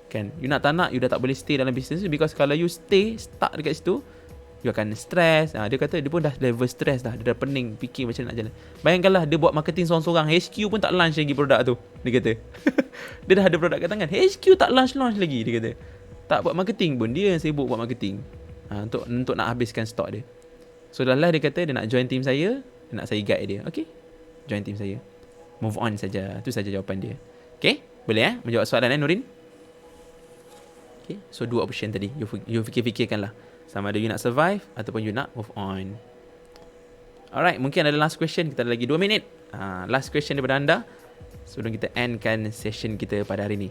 Kan? You nak tak nak, you dah tak boleh stay dalam business tu. Because kalau you stay stuck dekat situ, you akan stress. Dia kata dia pun dah level stress dah. Dia dah pening fikir macam nak jalan. Bayangkanlah dia buat marketing seorang-seorang, HQ pun tak launch lagi produk tu. Dia kata. Dia dah ada produk kat tangan, HQ tak launch lagi, dia kata. Tak buat marketing pun, dia yang sibuk buat marketing. Untuk nak habiskan stok dia. So dah lah dia kata dia nak join team saya, dia nak saya guide dia. Okay, join team saya. Move on saja. Itu saja jawapan dia. Okay, boleh menjawab soalan Nurin? Okay, so 2 option tadi. You fikir-fikirkan lah. Sama ada you nak survive ataupun you nak move on. Alright, mungkin ada last question. Kita ada lagi 2 minit. Last question daripada anda sebelum kita endkan session kita pada hari ni.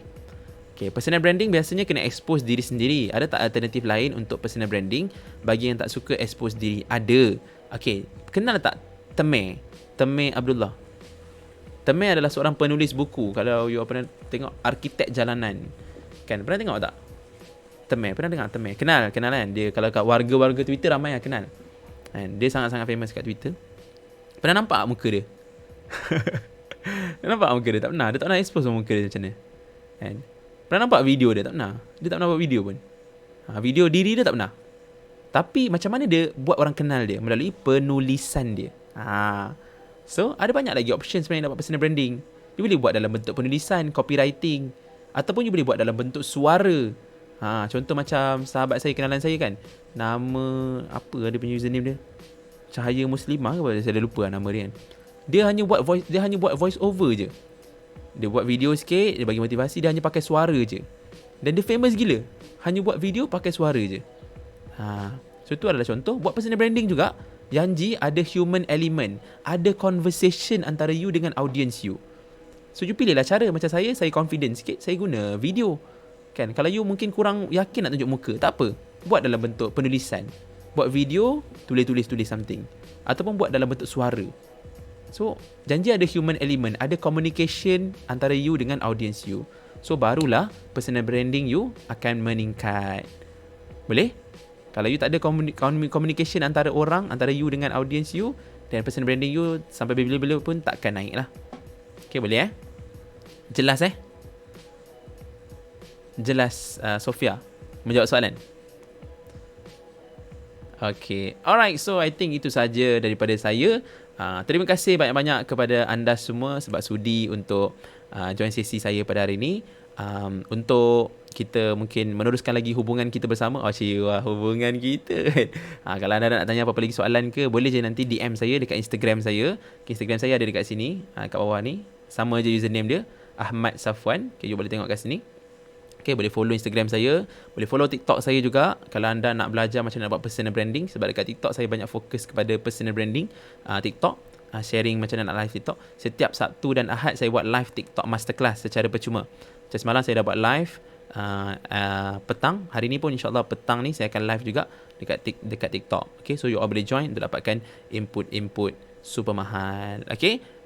Okay, personal branding biasanya kena expose diri sendiri. Ada tak alternatif lain untuk personal branding bagi yang tak suka expose diri? Ada. Okay, kenal tak Temeh Abdullah? Temeh adalah seorang penulis buku. Kalau you pernah tengok Arkitek Jalanan, kan? Pernah tengok tak? Temeh, pernah dengar Temeh? Kenal kan? Dia kalau kat warga-warga Twitter ramai yang kenal. Kan? Dia sangat-sangat famous kat Twitter. Pernah nampak muka dia? Nampak muka dia? Tak pernah. Dia tak pernah expose muka dia macam mana. Kan? Pernah nampak video dia? Tak pernah. Dia tak pernah buat video pun. Video diri dia tak pernah. Tapi macam mana dia buat orang kenal dia? Melalui penulisan dia. So, ada banyak lagi option sebenarnya dapat personal branding. You boleh buat dalam bentuk penulisan, copywriting. Ataupun you boleh buat dalam bentuk suara. Contoh macam sahabat saya, kenalan saya kan. Nama, apa dia punya username dia? Cahaya Muslimah ke apa? Saya dah lupa nama dia kan. Dia hanya buat voice over je. Dia buat video sikit, dia bagi motivasi, dia hanya pakai suara je. Dan dia famous gila. Hanya buat video pakai suara je. So itu adalah contoh. Buat personal branding juga, janji ada human element, ada conversation antara you dengan audience you. So you pilihlah cara. Macam saya confident sikit, saya guna video. Kan, kalau you mungkin kurang yakin nak tunjuk muka, tak apa. Buat dalam bentuk penulisan. Buat video, tulis something. Ataupun buat dalam bentuk suara. So, janji ada human element, ada communication antara you dengan audience you. So, barulah personal branding you akan meningkat. Boleh? Kalau you tak ada communication antara orang, antara you dengan audience you, dan personal branding you sampai bila-bila pun takkan naik lah. Okay, boleh Jelas Jelas Sofia menjawab soalan? Okay, alright. So, I think itu saja daripada saya. Terima kasih banyak-banyak kepada anda semua sebab sudi untuk join sesi saya pada hari ini. Untuk kita mungkin meneruskan lagi hubungan kita bersama. Wah, hubungan kita kan. Kalau anda nak tanya apa-apa lagi soalan ke, boleh je nanti DM saya dekat Instagram saya. Instagram saya ada dekat sini, kat bawah ni. Sama je username dia, Ahmad Safwan. You boleh tengok kat sini. Boleh follow Instagram saya, boleh follow TikTok saya juga kalau anda nak belajar macam nak buat personal branding, sebab dekat TikTok saya banyak fokus kepada personal branding. TikTok, sharing macam mana nak live TikTok. Setiap Sabtu dan Ahad saya buat live TikTok masterclass secara percuma. Macam semalam saya dah buat live petang. Hari ni pun insyaAllah petang ni saya akan live juga dekat TikTok. So you all boleh join untuk dapatkan input super mahal.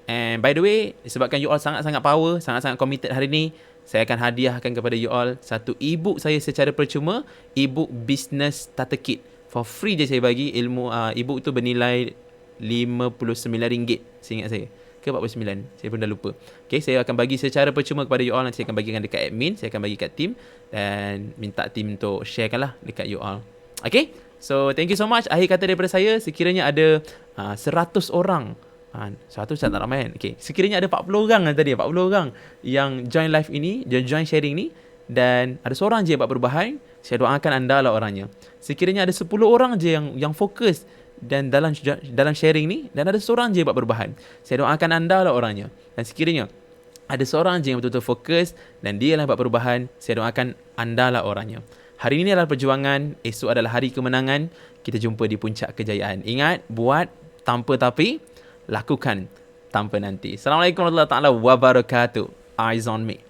And by the way, sebabkan you all sangat-sangat power, sangat-sangat committed hari ni, saya akan hadiahkan kepada you all satu e-book saya secara percuma, e-book Business Starter Kit. For free je saya bagi ilmu. E-book tu bernilai RM59, seingat saya. Ke 49, saya pun dah lupa. Saya akan bagi secara percuma kepada you all. Nanti saya akan bagikan dekat admin, saya akan bagi kat team, dan minta team untuk sharekan lah dekat you all. So thank you so much. Akhir kata daripada saya, sekiranya ada 100 orang, 100 tak ramai kan. Sekiranya ada 40 orang tadi, 40 orang yang join live ini, join sharing ni, dan ada seorang je yang buat perubahan, saya doakan anda lah orangnya. Sekiranya ada 10 orang je yang fokus dan dalam sharing ni, dan ada seorang je yang buat perubahan, saya doakan anda lah orangnya. Dan sekiranya ada seorang je yang betul-betul fokus dan dia lah buat perubahan, saya doakan anda lah orangnya. Hari ini adalah perjuangan, esok adalah hari kemenangan. Kita jumpa di puncak kejayaan. Ingat, buat tanpa tapi, lakukan tanpa nanti. Assalamualaikum warahmatullahi wabarakatuh. Eyes on me.